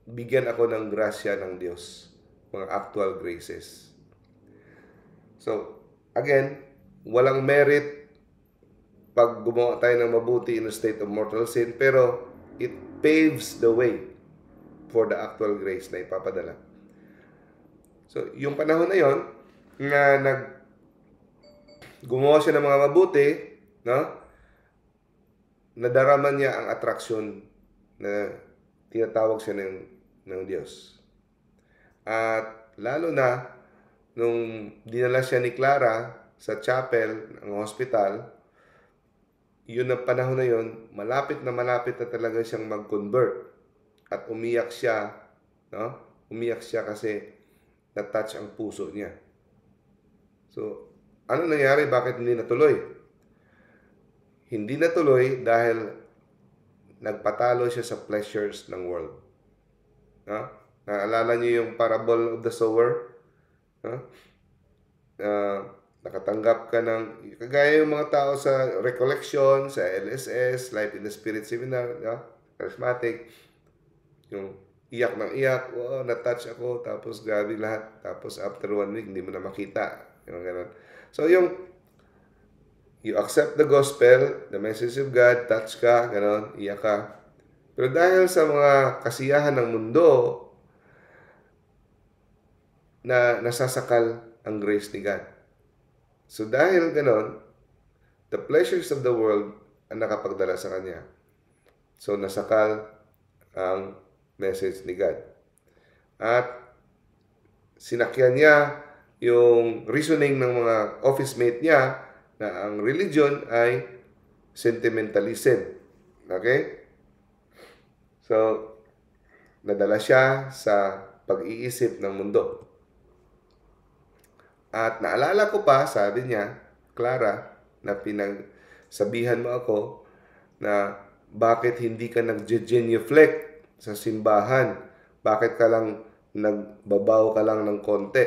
bigyan ako ng grasya ng Diyos. Mga actual graces. So, again, walang merit pag gumawa tayo ng mabuti in a state of mortal sin, pero it paves the way for the actual grace na ipapadala. So, yung panahon na yon na gumawa siya ng mga mabuti, no? Nadarama niya ang atraksyon na tinatawag siya ng Diyos. At lalo na nung dinala siya ni Clara sa chapel ng hospital, yun ang panahon na yun, malapit na talaga siyang mag-convert. At umiyak siya, no? Umiyak siya kasi na-touch ang puso niya. So, ano nangyari? Bakit hindi natuloy? Hindi natuloy dahil nagpatalo siya sa pleasures ng world. No? Naalala niyo yung parable of the sower? No? Nakatanggap ka ng, kagaya yung mga tao sa recollection, sa LSS, Life in the Spirit Seminar, no? Charismatic, yung iyak ng iyak, wow, na-touch ako, tapos grabe lahat, tapos after 1 week, hindi mo na makita, yung ganun. So, you accept the gospel, the message of God, touch ka, ganun, iyak ka. Pero dahil sa mga kasiyahan ng mundo, na nasasakal ang grace ni God. So dahil ganon, the pleasures of the world ang nakapagdala sa kanya. So nasakal ang message ni God. At sinakyan niya yung reasoning ng mga office mate niya na ang religion ay sentimentalism. Okay? So, nadala siya sa pag-iisip ng mundo. At naalala ko pa, sabi niya, Clara, na pinagsabihan mo ako na bakit hindi ka nag-genuflect sa simbahan? Bakit ka lang nagbabaw ka lang ng konti?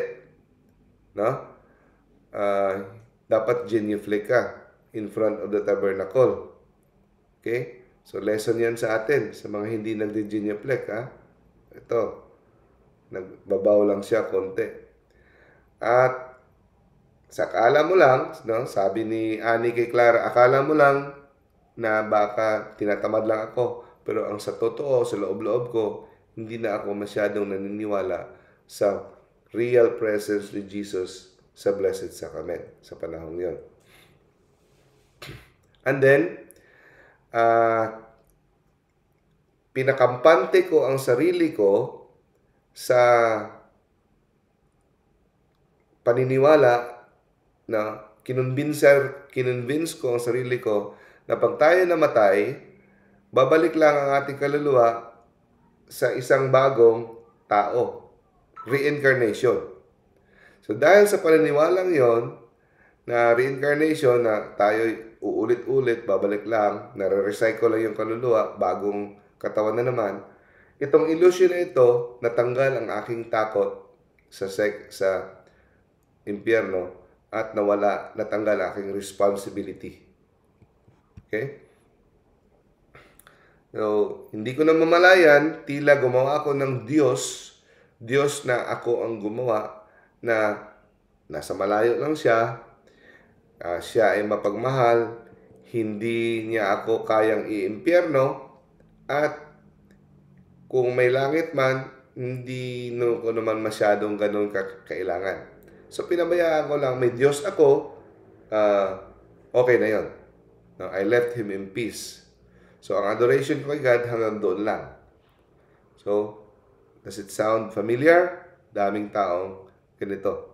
No? Dapat genuflect ka in front of the tabernacle. Okay? So, lesson yan sa atin, sa mga hindi nag-genuflect, ha? Ito, nagbabaw lang siya konti. At sa akala mo lang, no, sabi ni Annie kay Clara, akala mo lang na baka tinatamad lang ako. Pero ang sa totoo, sa loob-loob ko, hindi na ako masyadong naniniwala sa real presence ni Jesus sa Blessed Sacrament sa panahon yon. And then, pinakampante ko ang sarili ko sa paniniwala na kinonvince ko ang sarili ko na pag tayo namatay, babalik lang ang ating kaluluwa sa isang bagong tao. Reincarnation. So dahil sa paniniwalang yon na reincarnation, na tayo uulit-ulit, babalik lang, nare-recycle lang yung kaluluwa, bagong katawan na naman, itong illusion na ito, natanggal ang aking takot sa impyerno at natanggal aking responsibility. Okay? So, hindi ko na mamalayan, tila gumawa ako ng Diyos na ako ang gumawa, na nasa malayo lang siya, siya ay mapagmahal, hindi niya ako kayang iimpyerno, at kung may langit man, hindi ko naman masyadong ganun kailangan. So, pinabayaan ko lang, may Diyos ako, okay na yon. No, I left Him in peace. So, ang adoration ko kay God hanggang doon lang. So, does it sound familiar? Daming taong ganito.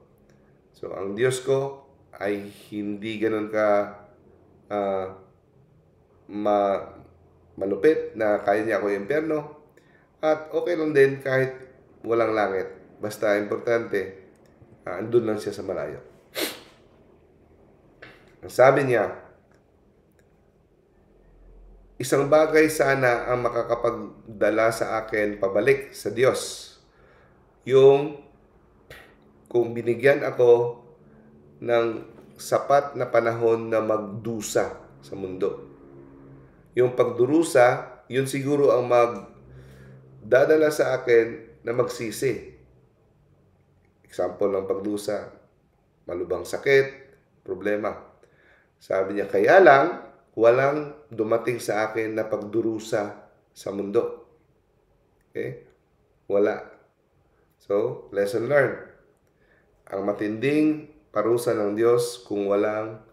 So, ang Diyos ko ay hindi ganun ka malupit na kaya niya ako impyerno. At okay lang din kahit walang langit. Basta importante, andun lang siya sa malayo. Ang sabi niya, isang bagay sana ang makakapagdala sa akin pabalik sa Diyos. Yung kung binigyan ako ng sapat na panahon na magdusa sa mundo. Yung pagdurusa, yun siguro ang magdadala sa akin na magsisi. Example ng pagdusa, malubhang sakit, problema. Sabi niya, kaya lang, walang dumating sa akin na pagdurusa sa mundo. Okay? Wala. So, lesson learned. Ang matinding parusa ng Diyos kung walang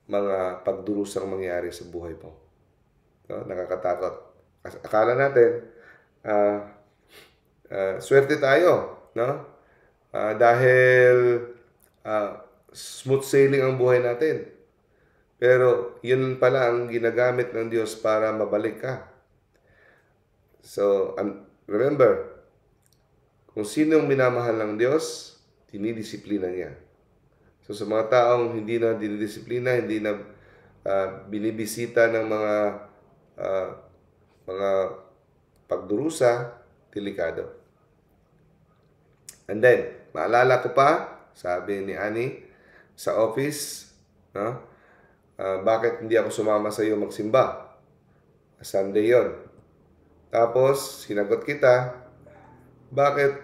mga pagdurusang mangyari sa buhay mo. No? Nakakatakot. Akala natin, swerte tayo, no? Dahil smooth sailing ang buhay natin. Pero yun pala ang ginagamit ng Diyos para mabalik ka. So, remember, kung sinong minamahal ng Diyos, dinidisiplina niya. So, sa mga taong hindi na dinidisiplina, hindi na binibisita ng mga pagdurusa, delikado. And then, Maalala ko pa, sabi ni Annie sa office, no? Bakit hindi ako sumama sa iyo magsimba? Sunday yon. Tapos, sinagot kita, bakit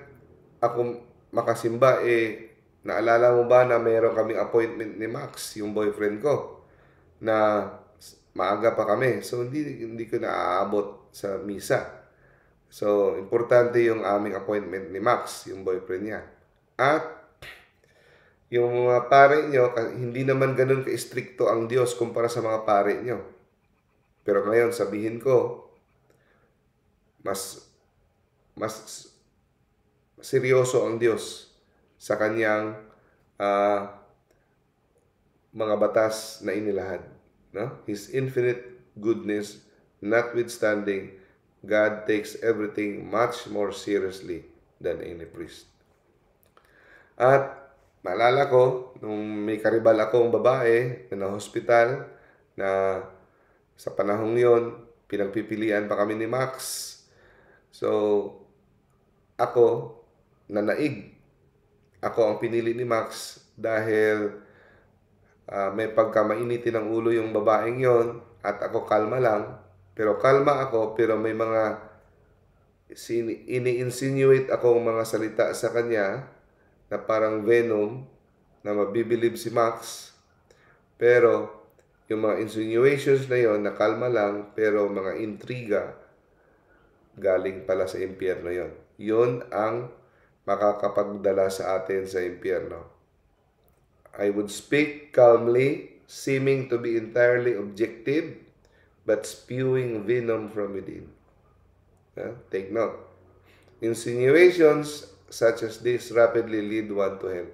ako makasimba? Naalala mo ba na mayroon kaming appointment ni Max, yung boyfriend ko, na maaga pa kami. So, hindi ko naaabot sa misa. So, importante yung aming appointment ni Max, yung boyfriend niya. At, yung mga pare nyo, hindi naman ganun ka-stricto ang Diyos kumpara sa mga pare nyo. Pero ngayon, sabihin ko, mas seryoso ang Diyos sa kanyang mga batas na inilahad. No? His infinite goodness, notwithstanding, God takes everything much more seriously than any priest. At maalala ko, nung may karibal akong babae na hospital, na sa panahong yon, pinagpipilian pa kami ni Max. So, ako, nanaig. Ako ang pinili ni Max dahil may pagkamainitin ng ulo yung babaeng yon at ako kalma lang. Pero kalma ako, pero may mga ini-insinuate akong mga salita sa kanya na parang venom na mabibilib si Max. Pero yung mga insinuations na yon, na kalma lang, pero mga intriga, galing pala sa impyerno yon. Yun ang makakapagdala sa atin sa impyerno. I would speak calmly, seeming to be entirely objective, but spewing venom from within. Take note. Insinuations such as this rapidly lead one to hell.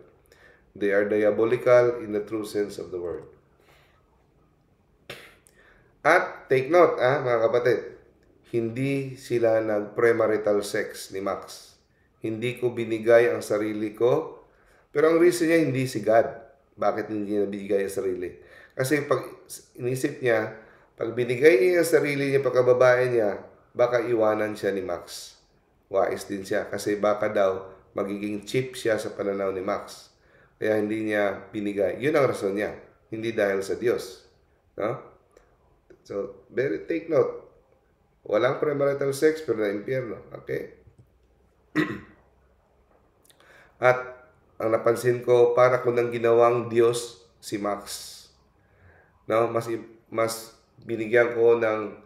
They are diabolical in the true sense of the word. At take note, mga kapatid, hindi sila nag-premarital sex ni Max. Hindi ko binigay ang sarili ko. Pero ang reason niya, hindi si God. Bakit hindi niya binigay ang sarili? Kasi pag inisip niya, pag binigay niya ang sarili niya pagkababae niya, baka iwanan siya ni Max. Wais din siya. Kasi baka daw magiging cheap siya sa pananaw ni Max. Kaya hindi niya binigay. Yun ang rason niya. Hindi dahil sa Diyos. No? So, take note. Walang premarital sex pero na impyerno. Okay? At ang napansin ko, para ko nang ginawang Diyos si Max. No? Mas binigyan ko ng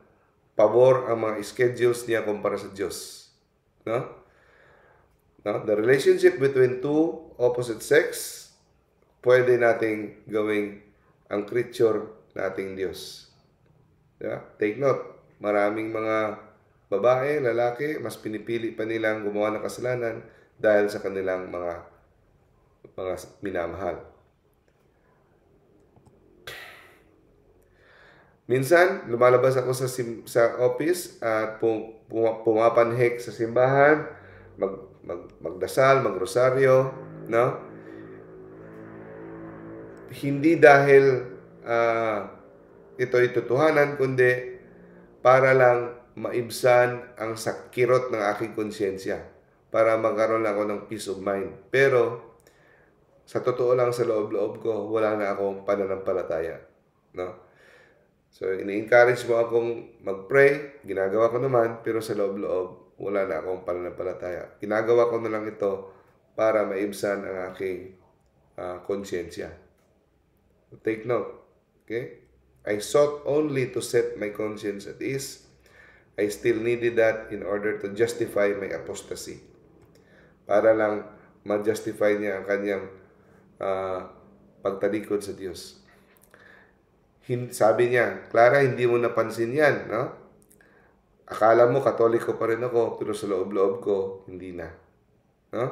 pabor ang mga schedules niya kumpara sa Diyos. No? No? The relationship between two opposite sex, pwede nating gawing ang creature nating Diyos. Yeah? Take note, maraming mga babae, lalaki, mas pinipili pa nilang gumawa ng kasalanan dahil sa kanilang mga minamahal. Minsan, lumalabas ako sa office at pumapanhik sa simbahan, magdasal, magrosaryo, no? Hindi dahil ito'y totohanan, kundi para lang maibsan ang sakirot ng aking konsyensya, para magkaroon ako ng peace of mind. Pero sa totoo lang, sa loob-loob ko, wala na akong pananampalataya, no? So, ini-encourage mo akong mag-pray, ginagawa ko naman, pero sa loob-loob, wala na akong pananampalataya. Ginagawa ko na lang ito para maibsan ang aking konsyensya. Take note, okay? I sought only to set my conscience at ease. I still needed that in order to justify my apostasy. Para lang ma-justify niya ang kanyang pagtalikod sa Diyos. Sabi niya, Clara, hindi mo napansin yan, no? Akala mo Katoliko pa rin ako, pero sa loob-loob ko, hindi na. No?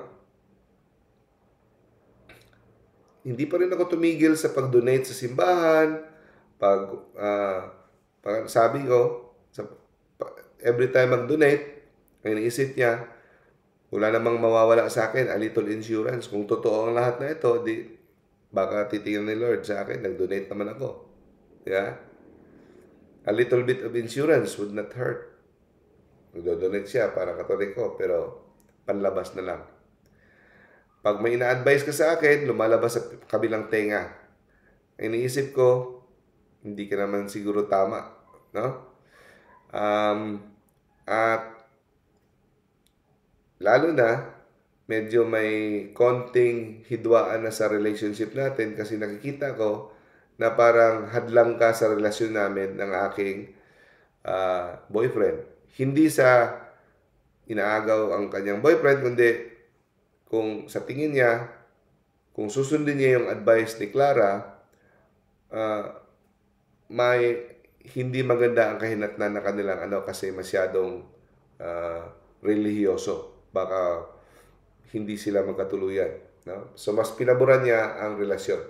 Hindi pa rin ako tumigil sa pag-donate sa simbahan. Sabi ko, every time mag-donate, ang iniisip niya, wala namang mawawala sa akin, a little insurance. Kung totoo ang lahat na ito, baka titingnan ni Lord sa akin, nag-donate naman ako. Yeah? A little bit of insurance would not hurt. Nagdo-donate siya para Katoliko, pero panlabas na lang. Pag may ina-advise ka sa akin, lumalabas sa kabilang tenga. Iniisip ko, hindi ka naman siguro tama, no? At lalo na, medyo may konting hidwaan na sa relationship natin kasi nakikita ko na parang hadlang ka sa relasyon namin ng aking boyfriend. Hindi sa inaagaw ang kanyang boyfriend, kundi kung sa tingin niya, kung susundin niya yung advice ni Clara, may hindi maganda ang kahinatnan na kanilang kasi masyadong relihiyoso. Baka hindi sila magkatuluyan. No? So, mas pinaboran niya ang relasyon.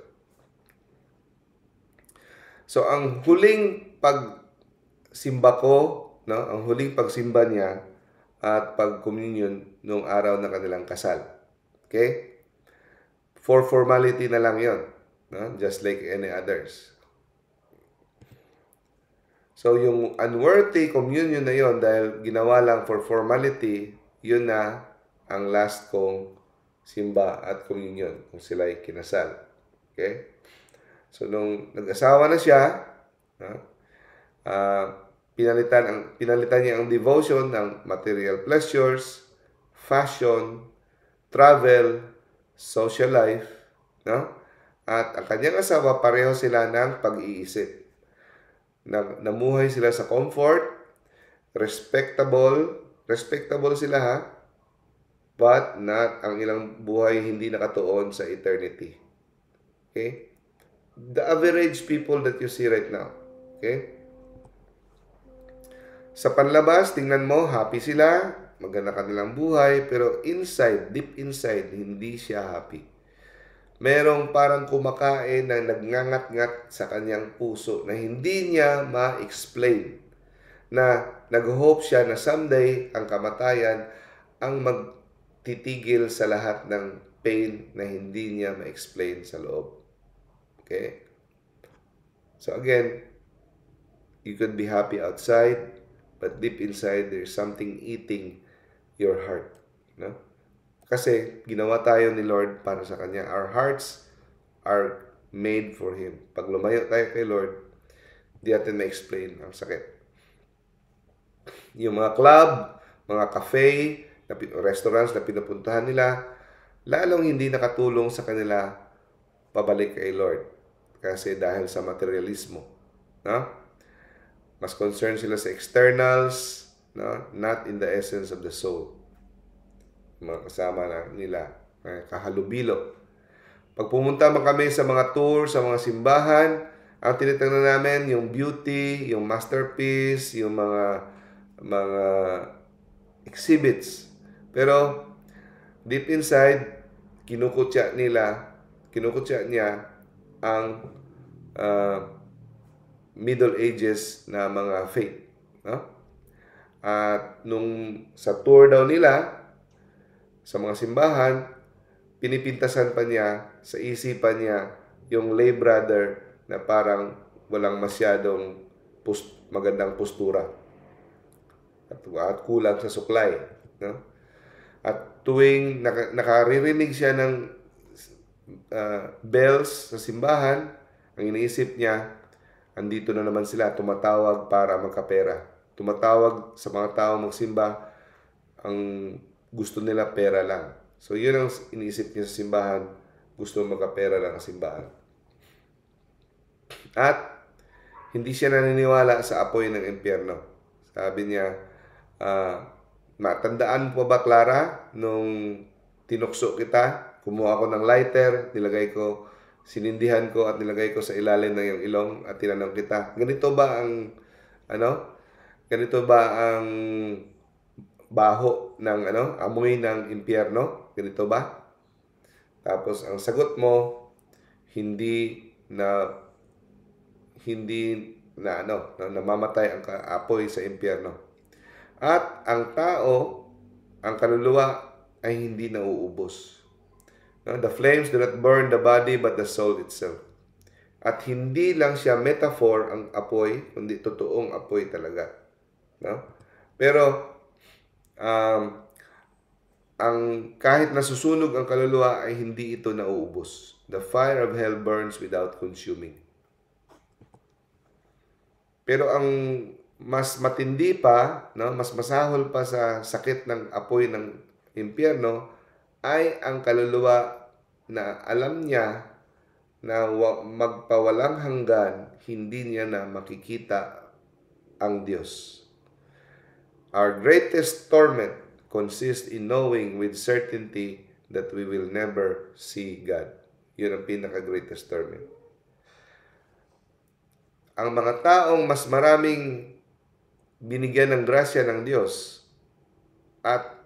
So, ang huling pagsimba ko, no? Ang huling pagsimba niya at pag-communion nung araw ng kanilang kasal. Okay? For formality na lang yon, no? Just like any others. So, yung unworthy communion na yon, dahil ginawa lang for formality, yun na ang last kong simba at communion kung sila ay kinasal. Okay? So, nung nag-asawa na siya, pinalitan niya ang devotion ng material pleasures, fashion, travel, social life, no? At ang kanyang asawa, pareho sila ng pag-iisip. Namuhay sila sa comfort, respectable sila but not ang ilang buhay hindi nakatuon sa eternity. Okay? The average people that you see right now. Okay? Sa panlabas, tingnan mo, happy sila, maganda kanilang buhay, pero inside, deep inside, hindi siya happy. Merong parang kumakain na nagngangat-ngat sa kanyang puso na hindi niya ma-explain. Na nag-hope siya na someday ang kamatayan ang magtitigil sa lahat ng pain na hindi niya ma-explain sa loob. Okay? So again, you could be happy outside, but deep inside, there's something eating your heart. No? Kasi ginawa tayo ni Lord para sa Kanya. Our hearts are made for Him. Pag lumayo tayo kay Lord, di natin ma-explain ang sakit. Yung mga club, mga cafe, restaurants na pinupuntahan nila, lalong hindi nakatulong sa kanila pabalik kay Lord. Kasi dahil sa materialismo. No? Mas concerned sila sa externals, no? Not in the essence of the soul. Mga kasama na nila, kahalubilo. Pag pumunta man kami sa mga tour, sa mga simbahan, ang tinitingnan namin yung beauty, yung masterpiece, yung mga exhibits. Pero deep inside, kinukutya niya ang Middle Ages na mga faith. No? At nung sa tour daw nila, sa mga simbahan, pinipintasan pa niya sa isipan niya yung lay brother na parang walang masyadong magandang postura at kulang sa suklay. No? At tuwing nakaririnig siya ng bells sa simbahan, ang iniisip niya, andito na naman sila, tumatawag para magkapera. Tumatawag sa mga tao magsimba, ang gusto nila pera lang. So, yun ang iniisip niya sa simbahan. Gusto magkapera lang ang simbahan. At, hindi siya naniniwala sa apoy ng impyerno. Sabi niya, matandaan po ba, Clara, nung tinukso kita, kumuha ako ng lighter, sinindihan ko at nilagay ko sa ilalim ng iyong ilong at tinanong kita, ganito ba ang baho ng amoy ng impyerno? Ganito ba? Tapos ang sagot mo, hindi na namamatay ang apoy sa impyerno. At ang tao, ang kaluluwa ay hindi nauubos. No? The flames do not burn the body but the soul itself. At hindi lang siya metaphor ang apoy, kundi totoong apoy talaga. No? Pero kahit nasusunog ang kaluluwa ay hindi ito nauubos. The fire of hell burns without consuming. Pero ang mas matindi pa, no, mas masahol pa sa sakit ng apoy ng impyerno ay ang kaluluwa na alam niya na magpawalang hanggan, hindi niya na makikita ang Diyos. Our greatest torment consists in knowing with certainty that we will never see God. Yun ang pinaka-greatest torment. Ang mga taong mas maraming binigyan ng grasya ng Diyos at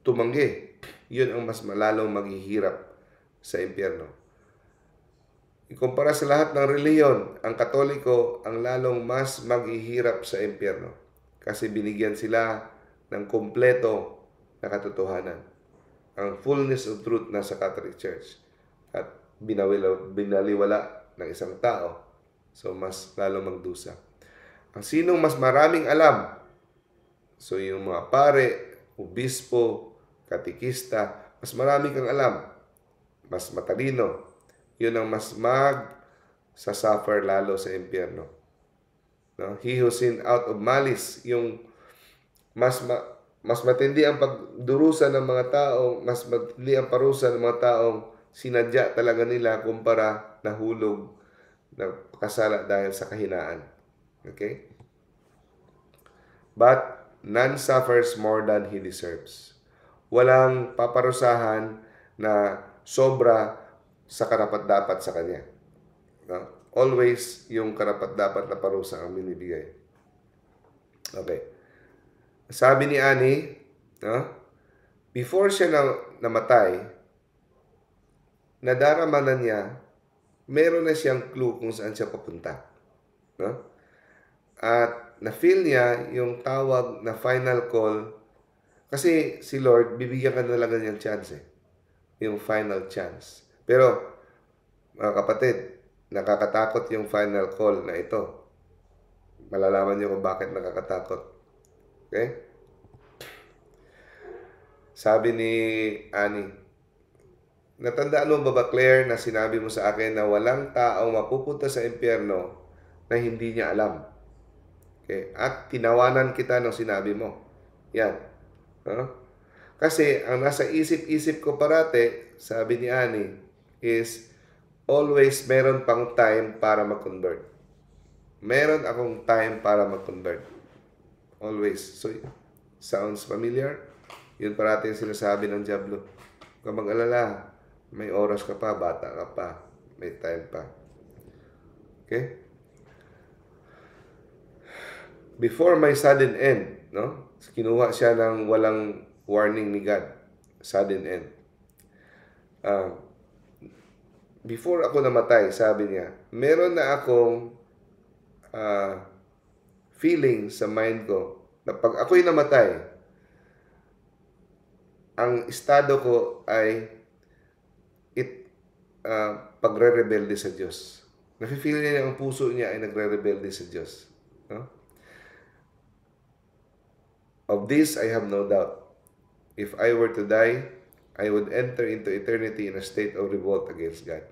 tumanggi, yun ang mas malalong maghihirap sa impyerno. Ikumpara sa lahat ng reliyon, ang Katoliko ang lalong mas maghihirap sa impyerno kasi binigyan sila ng kumpleto na katotohanan. Ang fullness of truth nasa Catholic Church at binaliwala ng isang tao, so mas lalong magdusa. Ang sinong mas maraming alam, so yung mga pare, obispo, katikista, mas marami kang alam, mas matalino, yun ang mas suffer lalo sa impyerno. No? He who sinned out of malice, yung mas matindi ang pagdurusa ng mga tao, mas matindi ang parusa ng mga taong sinadya talaga nila kumpara nahulog na kasala dahil sa kahinaan. Okay? But none suffers more than he deserves. Walang paparusahan na sobra sa karapat-dapat sa kanya. No? Always yung karapat-dapat na parusa ang binibigay. Okay. Sabi ni Annie, no? Before siya namatay, nadarama na niya, meron na siyang clue kung saan siya papunta. No? At na-feel niya yung tawag na final call kasi si Lord, bibigyan ka na lang niyang chance eh. Yung final chance. Pero, mga kapatid, nakakatakot yung final call na ito. Malalaman niyo kung bakit nakakatakot. Okay? Sabi ni Annie, natandaan mo ba Claire, na sinabi mo sa akin na walang taong mapupunta sa impyerno na hindi niya alam? Okay? At tinawanan kita nung sinabi mo. Yan. Huh? Kasi ang nasa isip-isip ko parate, sabi ni Annie, is always meron pang time para mag-convert. Meron akong time para mag-convert. Always. So, sounds familiar? Yun parati yung sinasabi ng Diablo. Huwag kang mag-alala. May oras ka pa, bata ka pa, may time pa. Okay? Before my sudden end, no? Kinuha siya ng walang warning ni God. Sudden end. Before ako namatay, sabi niya, meron na akong feeling sa mind ko na pag ako'y namatay, ang estado ko ay pagre-rebelde sa Diyos. Nafe-feel niya ang puso niya ay nagre-rebelde sa Diyos. No? Of this, I have no doubt. If I were to die, I would enter into eternity in a state of revolt against God.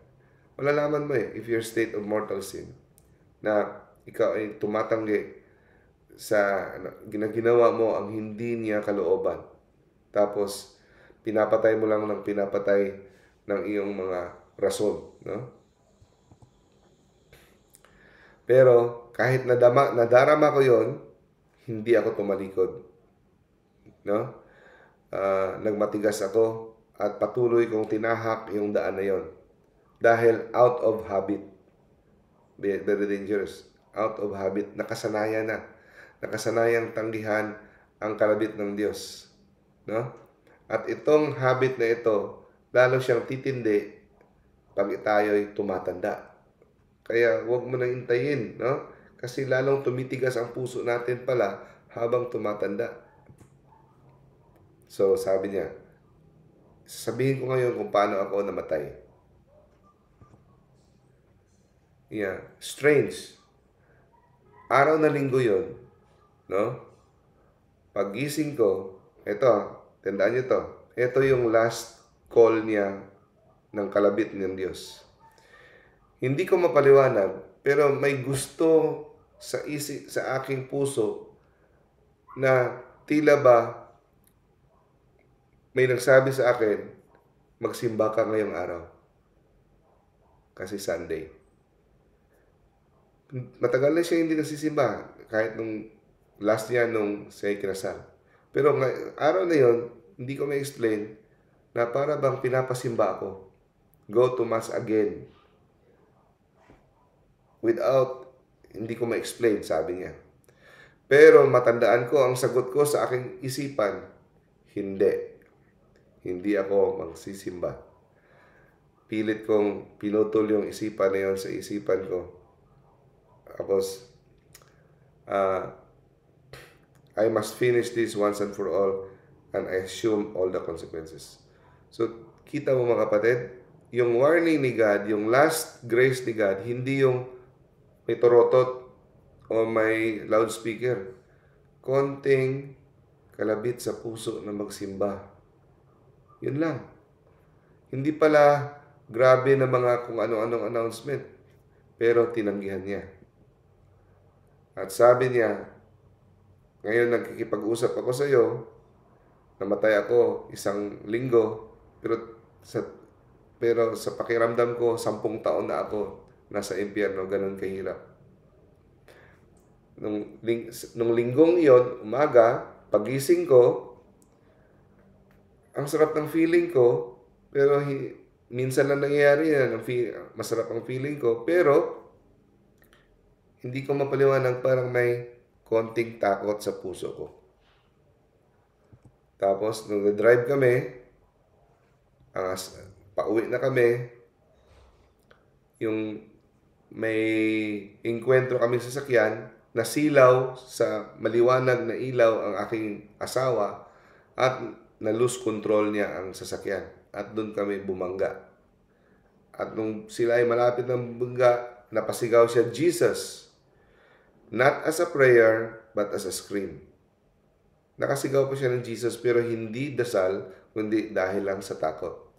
Malalaman mo if you're state of mortal sin, na ikaw ay tumatanggi sa ginagawa mo ang hindi niya kalooban. Tapos, pinapatay mo lang ng pinapatay ng iyong mga rason. No? Pero, kahit nadarama ko yon, hindi ako tumalikod. No? Nagmatigas ako at patuloy kong tinahak yung daan na yon. Dahil out of habit. Very dangerous. Out of habit. Nakasanayan na. Nakasanayang tanggihan ang kalabit ng Diyos. No? At itong habit na ito, lalo siyang titindi pag tayo'y tumatanda. Kaya huwag mo nang intayin. No? Kasi lalong tumitigas ang puso natin pala habang tumatanda. So, sabi niya, sasabihin ko ngayon kung paano ako namatay. Yeah, strange. Araw na linggo yun, no? Paggising ko, ito, Tandaan niyo to. Ito yung last call niya ng kalabit ng Diyos. Hindi ko mapaliwanag, pero may gusto sa aking puso na tila ba may nagsabi sa akin, magsimba ka ngayong araw. Kasi Sunday. Matagal na siya hindi nagsisimba, kahit nung last niya nung siya kinasal. Pero araw na yon, hindi ko ma-explain na para bang pinapasimba ako. Go to Mass again. Hindi ko ma-explain, sabi niya. Pero matandaan ko, ang sagot ko sa aking isipan, hindi. Hindi ako magsisimba. Pilit kong pinutol yung isipan na yun sa isipan ko. Tapos, I must finish this once and for all, and I assume all the consequences. So, kita mo mga kapatid, yung warning ni God, yung last grace ni God, hindi yung may torotot o may loudspeaker. Konting kalabit sa puso na magsimba. Yun lang. Hindi pala grabe na mga kung ano-anong announcement, pero tinanggihan niya. At sabi niya, ngayon nagkikipag-usap ako sa iyo, namatay ako 1 linggo, pero sa pakiramdam ko, 10 taon na ako nasa impyerno, ganun kahirap. Nung linggong iyon, umaga, pagising ko, ang sarap ng feeling ko, pero minsan lang nangyayari yan, masarap ang feeling ko, pero hindi ko mapaliwanag, parang may konting takot sa puso ko. Tapos, nung drive kami, pauwi na kami, yung may engkwentro kami sa sasakyan, nasilaw sa maliwanag na ilaw ang aking asawa at na-lose control niya ang sasakyan. At doon kami bumangga. At nung sila ay malapit ng bangga, napasigaw siya, Jesus! Not as a prayer, but as a scream. Nakasigaw pa siya ng Jesus, pero hindi dasal, kundi dahil lang sa takot.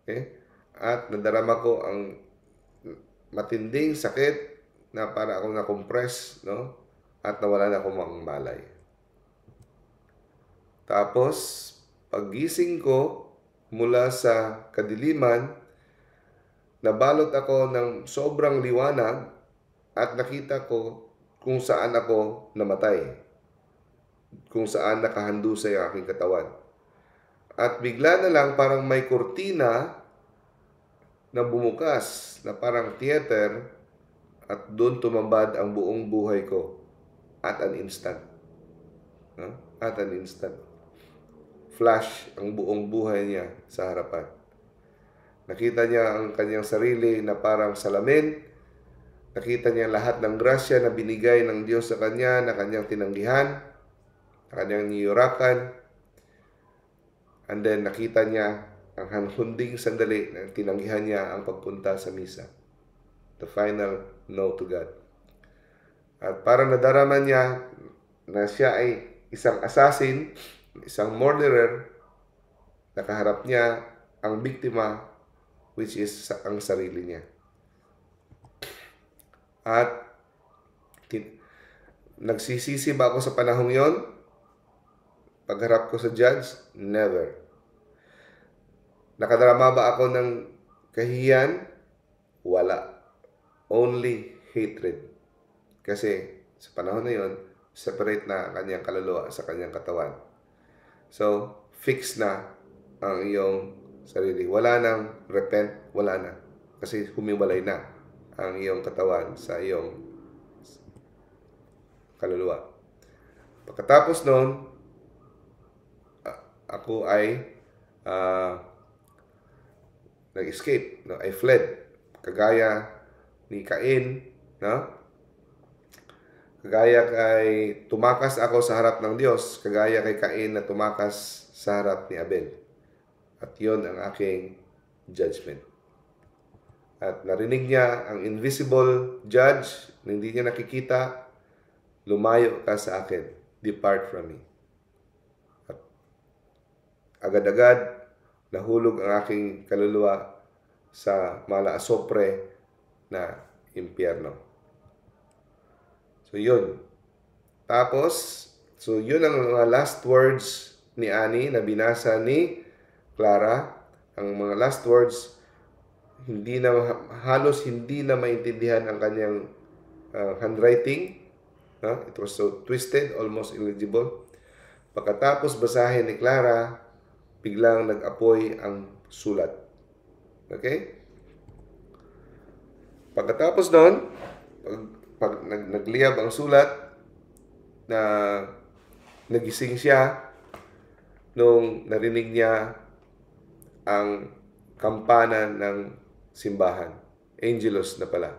Okay? At nadarama ko ang matinding sakit na para akong na-compress, no? At nawala na akong malay. Tapos, paggising ko mula sa kadiliman, nabalot ako ng sobrang liwanag at nakita ko kung saan ako namatay. Kung saan nakahandusay ang aking katawan. At bigla na lang parang may kurtina na bumukas, na parang theater, at doon tumambad ang buong buhay ko at an instant. At an instant. Flash ang buong buhay niya sa harapan. Nakita niya ang kanyang sarili na parang salamin. Nakita niya lahat ng grasya na binigay ng Diyos sa kanya, na kanyang tinanggihan, na kanyang niyurakan. And then nakita niya ang hunding sandali na tinanggihan niya ang pagpunta sa misa. The final no to God. At parang nadarama niya na siya ay isang assassin, isang murderer, nakaharap niya ang biktima, which is ang sarili niya. At nagsisisi ba ako sa panahong yon? Pagharap ko sa judge? Never. Nakadarama ba ako ng kahihiyan? Wala. Only hatred. Kasi sa panahon na yon, separate na kanyang kaluluwa sa kanyang katawan. So, fix na ang iyong sarili. Wala nang repent, wala na. Kasi humiwalay na ang iyong katawan sa iyong kaluluwa. Pagkatapos noon, ako ay nag-escape. No? I fled. Kagaya ni Cain, no? Kagaya kay tumakas ako sa harap ng Diyos, kagaya kay Cain na tumakas sa harap ni Abel. At yon ang aking judgment. At narinig niya ang invisible judge na hindi niya nakikita, lumayo ka sa akin, depart from me. At agad-agad nahulog ang aking kaluluwa sa malaasopre na impyerno. So yun. Tapos, so yun ang mga last words ni Annie na binasa ni Clara. Ang mga last words, halos hindi na maintindihan ang kanyang handwriting. It was so twisted, almost illegible. Pagkatapos basahin ni Clara, biglang nag-apoy ang sulat. Okay? Pagkatapos doon, pag nagliyab ang sulat, na nagising siya nung narinig niya ang kampana ng simbahan. Angelus na pala.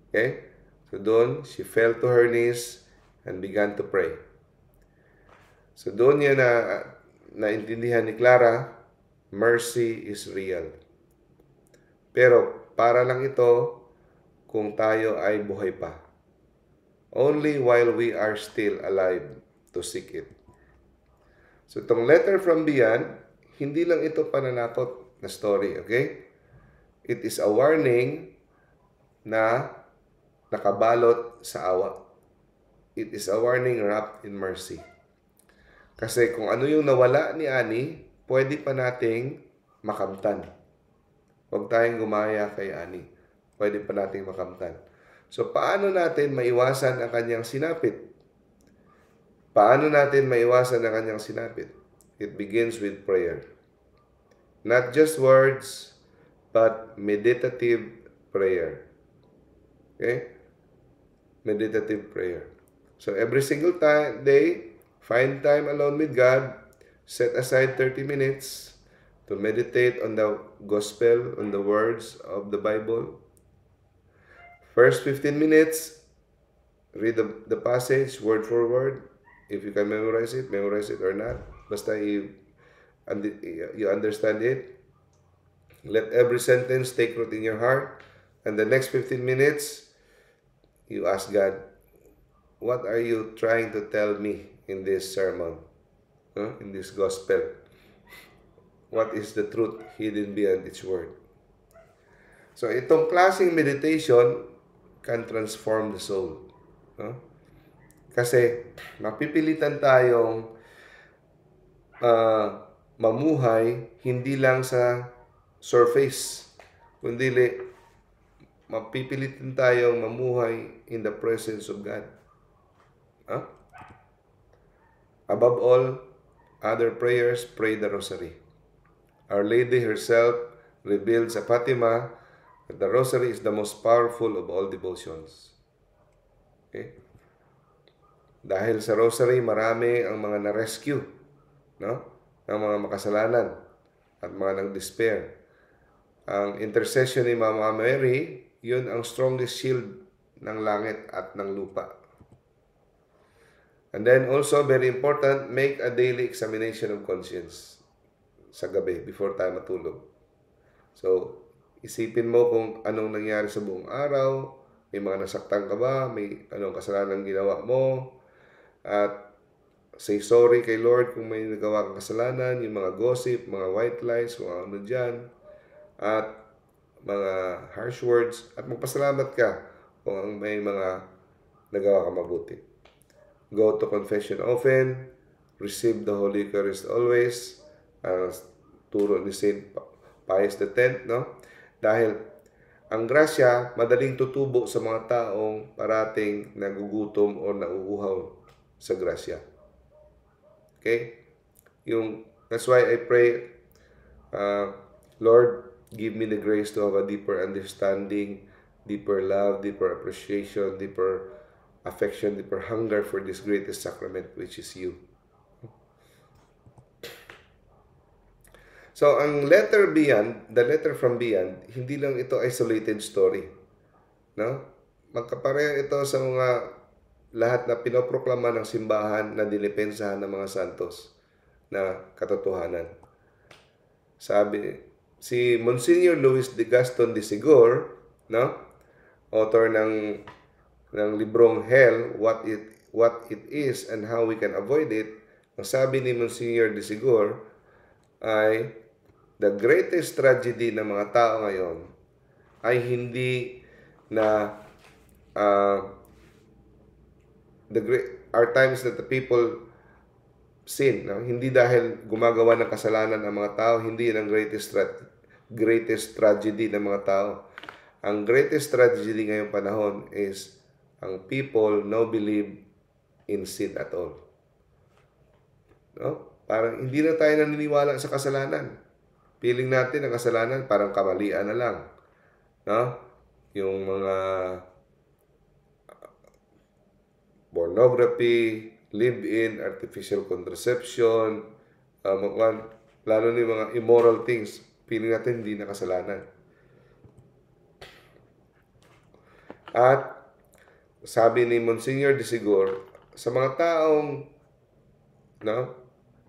Okay? So doon, she fell to her knees and began to pray. So doon niya naintindihan ni Clara, mercy is real. Pero para lang ito kung tayo ay buhay pa. Only while we are still alive to seek it. So itong letter from beyond, hindi lang ito pananakot na story, okay? It is a warning na nakabalot sa awa. It is a warning wrapped in mercy. Kasi kung ano yung nawala ni Annie, pwede pa nating makamtan. Huwag tayong gumaya kay Annie. Pwede pa nating makamtan. So, paano natin maiwasan ang kanyang sinapit? Paano natin maiwasan ang kanyang sinapit? It begins with prayer. Not just words, but meditative prayer. Okay? Meditative prayer. So, every single day, find time alone with God. Set aside 30 minutes to meditate on the gospel, on the words of the Bible. First 15 minutes, read the passage word for word. If you can memorize it or not. Basta you understand it. Let every sentence take root in your heart. And the next 15 minutes, you ask God, what are you trying to tell me in this sermon? In this gospel? What is the truth hidden beyond its word? So itong klaseng meditation can transform the soul. Kasi mapipilitan tayong mamuhay hindi lang sa surface, kundi mapipilitan tayong mamuhay in the presence of God. Above all other prayers, pray the Rosary. Our Lady herself revealed sa Fatima that the Rosary is the most powerful of all devotions. Okay? Dahil sa Rosary, marami ang mga na-rescue, ng mga makasalanan at mga nang-despair. Ang intercession ni Mama Mary, yun ang strongest shield ng langit at ng lupa. And then also, very important, make a daily examination of conscience sa gabi before tayo matulog. So, isipin mo kung anong nangyari sa buong araw, may mga nasaktan ka ba, may anong kasalanan ginawa mo, at say sorry kay Lord kung may nagawa kang kasalanan, yung mga gossip, mga white lies, kung ano dyan, at mga harsh words, at magpasalamat ka kung may mga nagawa ka mabuti. Go to confession often, receive the Holy Eucharist always, turo ni Saint Pius X, Dahil ang grasya madaling tutubo sa mga taong parating nagugutom o nauuhaw sa grasya. Okay? That's why I pray, Lord, give me the grace to have a deeper understanding, deeper love, deeper appreciation, deeper affection, deeper hunger for this greatest sacrament, which is you. So, ang letter beyond, the letter from beyond, hindi lang ito isolated story. Magkapareho ito sa mga lahat na pinoproklama ng simbahan na dinipensahan ng mga santos na katotohanan. Sabi, si Monsignor Luis de Gaston de Segor, author ng librong Hell, What It Is and How We Can Avoid It, ang sabi ni Monsignor de Segor, ay the greatest tragedy ng mga tao ngayon ay hindi na are times that the people sin. No? Hindi dahil gumagawa ng kasalanan ang mga tao, hindi yan ang greatest tragedy ng mga tao. Ang greatest tragedy ngayong panahon is ang people no believe in sin at all. No? Parang hindi na tayo naniniwala sa kasalanan. Feeling natin ang kasalanan parang kamalian na lang. No? Yung mga pornography, live-in, artificial contraception, lalo na yung mga immoral things, feeling natin hindi na kasalanan. At sabi ni Monsignor de Sigor, sa mga taong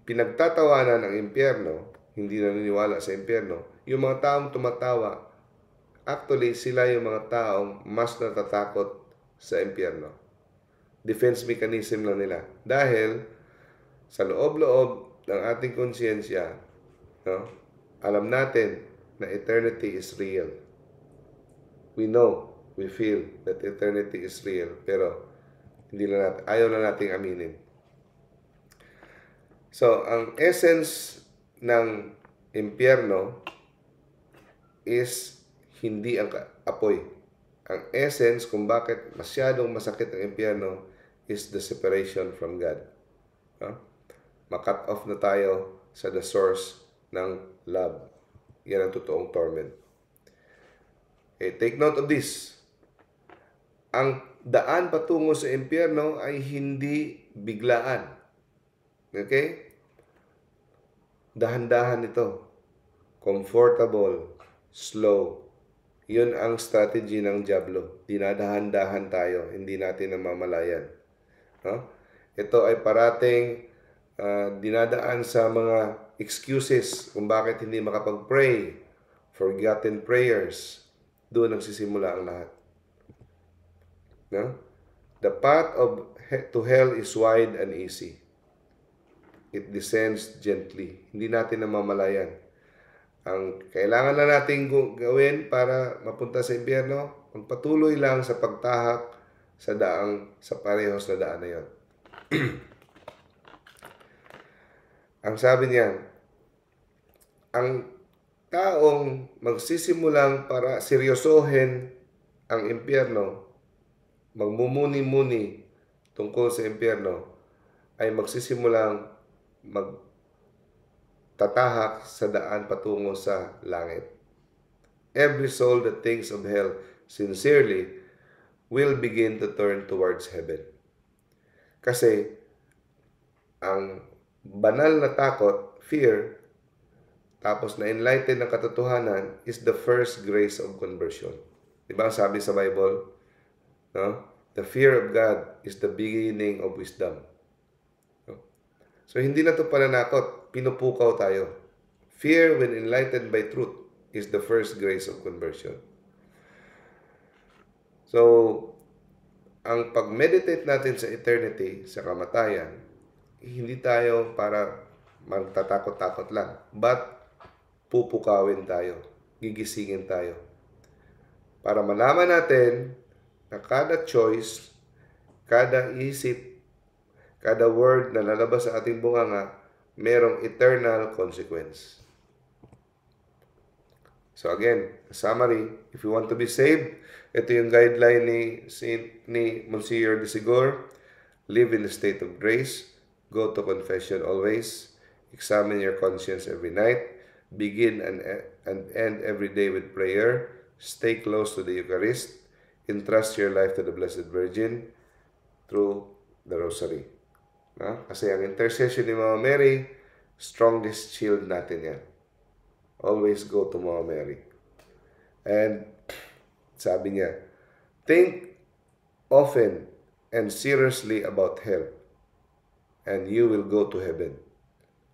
pinagtatawanan ng impyerno, hindi naniniwala sa impyerno, yung mga taong tumatawa, actually sila yung mga taong mas natatakot sa impyerno. Defense mechanism lang nila. Dahil sa loob-loob ng ating konsyensya, alam natin na eternity is real. We know, we feel that eternity is real, pero ayaw na nating aminin. So, ang essence ng impyerno is hindi ang apoy. Ang essence kung bakit masyadong masakit ang impyerno is the separation from God. Makat off na tayo sa the source ng love. Yan ang totoong torment. Okay, take note of this. Ang daan patungo sa impyerno ay hindi biglaan. Okay? Dahan-dahan ito. Comfortable, slow. Yun ang strategy ng Diablo. Dinadahan-dahan tayo, hindi natin namamalayan. Ito ay parating dinadaan sa mga excuses kung bakit hindi makapag-pray, forgotten prayers. Doon nagsisimula ang lahat. The path to hell is wide and easy. It descends gently. Hindi natin namamalayan. Ang kailangan na natin gawin para mapunta sa impyerno, magpatuloy lang sa pagtahak sa parehos na daan na yun. Ang sabi niya, ang taong magsisimulang para seryosohin ang impyerno, magmumuni-muni tungkol sa impyerno, ay magsisimulang magtatahak sa daan patungo sa langit. Every soul that thinks of hell sincerely will begin to turn towards heaven. Kasi ang banal na takot, fear, tapos na-enlighten ng katotohanan is the first grace of conversion. Diba ang sabi sa Bible? The fear of God is the beginning of wisdom. So, hindi na ito pananakot. Pinupukaw tayo. Fear, when enlightened by truth, is the first grace of conversion. So, ang pag-meditate natin sa eternity, sa kamatayan, hindi tayo para magtatakot-takot lang. But, pupukawin tayo. Gigisingin tayo. Para malaman natin na kada choice, kada isip, kada word na lalabas sa ating bunganga, merong eternal consequence. So again, summary, if you want to be saved, ito yung guideline ni Monsignor de Sigor. Live in the state of grace. Go to confession always. Examine your conscience every night. Begin and end every day with prayer. Stay close to the Eucharist. Entrust your life to the Blessed Virgin through the Rosary. Kasi ang intercession ni Mama Mary, strongest shield natin yan. Always go to Mama Mary. And sabi niya, think often and seriously about hell, and you will go to heaven.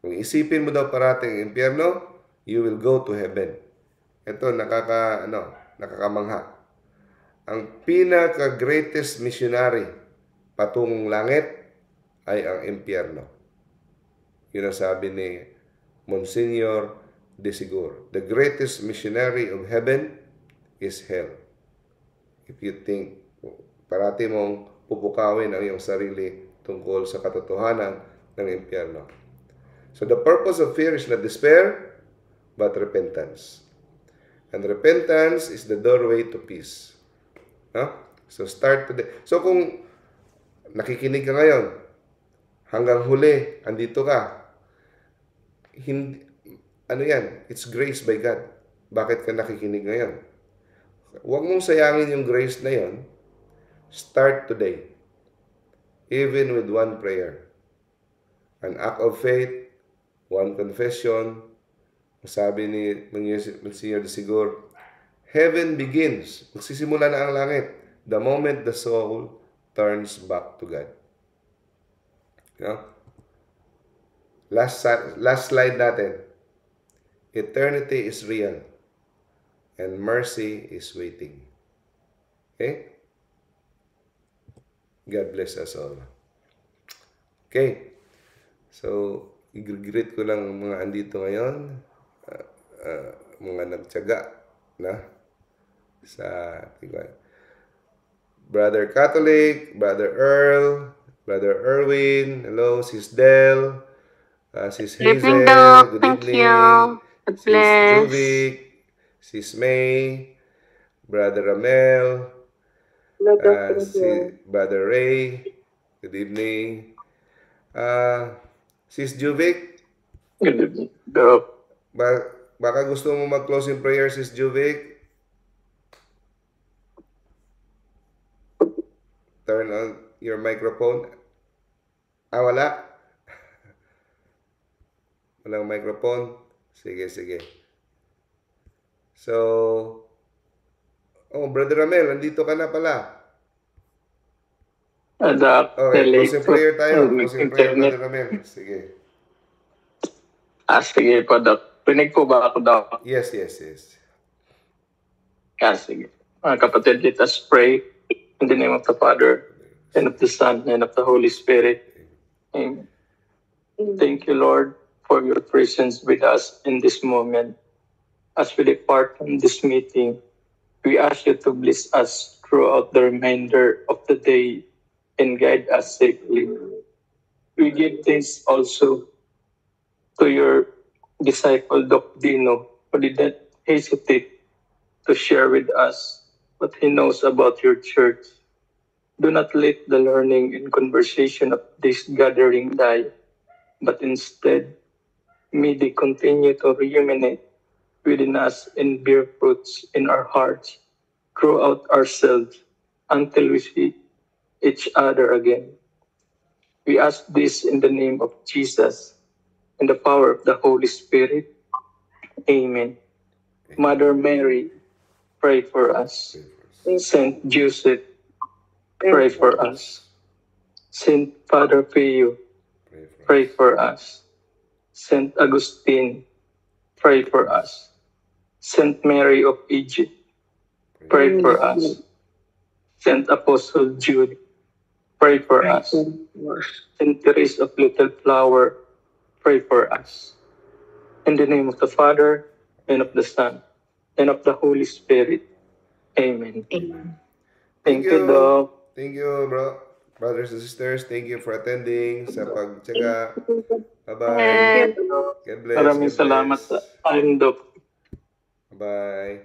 Kung isipin mo daw parating ang impyerno, you will go to heaven. Ito, nakakamangha. Ang pinaka-greatest missionary patungong langit ay ang impyerno. Yun ang sabi ni Monsignor Desigur. The greatest missionary of heaven is hell. If you think parati mong pupukawin ang iyong sarili tungkol sa katotohanan ng impyerno. So the purpose of fear is not despair, but repentance. And repentance is the doorway to peace. No? So start today. So kung nakikinig ka ngayon, hanggang huli, andito ka, hindi, ano yan? It's grace by God. Bakit ka nakikinig ngayon? Huwag mong sayangin yung grace na yon. Start today. Even with one prayer. An act of faith, one confession. Sabi ni Monsignor Desigur, heaven begins. Magsisimula na ang langit. The moment the soul turns back to God. You know? Last slide natin. Eternity is real. And mercy is waiting. Okay? God bless us all. Okay. So, i-greet ko lang mga andito ngayon. Mga nagtiyaga na sa Brother Catholic, Brother Earl, Brother Erwin, hello, Sis Del, Sis Hazel, good evening, Sis Juvic, Sis May, Brother Ramel, Brother Ray, good evening, Sis Juvic, Good evening. Baka gusto mo mag-closing prayer, Sis Juvic? Turn on your microphone. Wala? Walang microphone? Sige. So, Brother Ramel, nandito ka na pala. Okay, closing prayer tayo. Closing prayer, Brother Ramel. Sige. Sige po, Doc. Pinig po ba ako, Doc? Yes. Sige. Mga kapatid, let us pray in the name of the Father, and of the Son, and of the Holy Spirit. Amen. Thank you, Lord, for your presence with us in this moment. As we depart from this meeting, we ask you to bless us throughout the remainder of the day and guide us safely. We give thanks also to your disciple, Doc Dino, who did not hesitate to share with us what he knows about your church. Do not let the learning and conversation of this gathering die, but instead, may they continue to ruminate within us and bear fruits in our hearts throughout ourselves until we see each other again. We ask this in the name of Jesus and the power of the Holy Spirit. Amen. Mother Mary, pray for us. Saint Joseph, pray for us. Saint Father Pio, pray for us. Saint Augustine, pray for us. Saint Mary of Egypt, pray for us. Saint Apostle Jude, pray for us. Saint Therese of Little Flower, pray for us. In the name of the Father, and of the Son, and of the Holy Spirit. Amen. Thank you, Doc. Thank you, brothers and sisters. Thank you for attending sa pagtsaga. Bye-bye. God bless. Maraming salamat sa aking, Doc. Bye.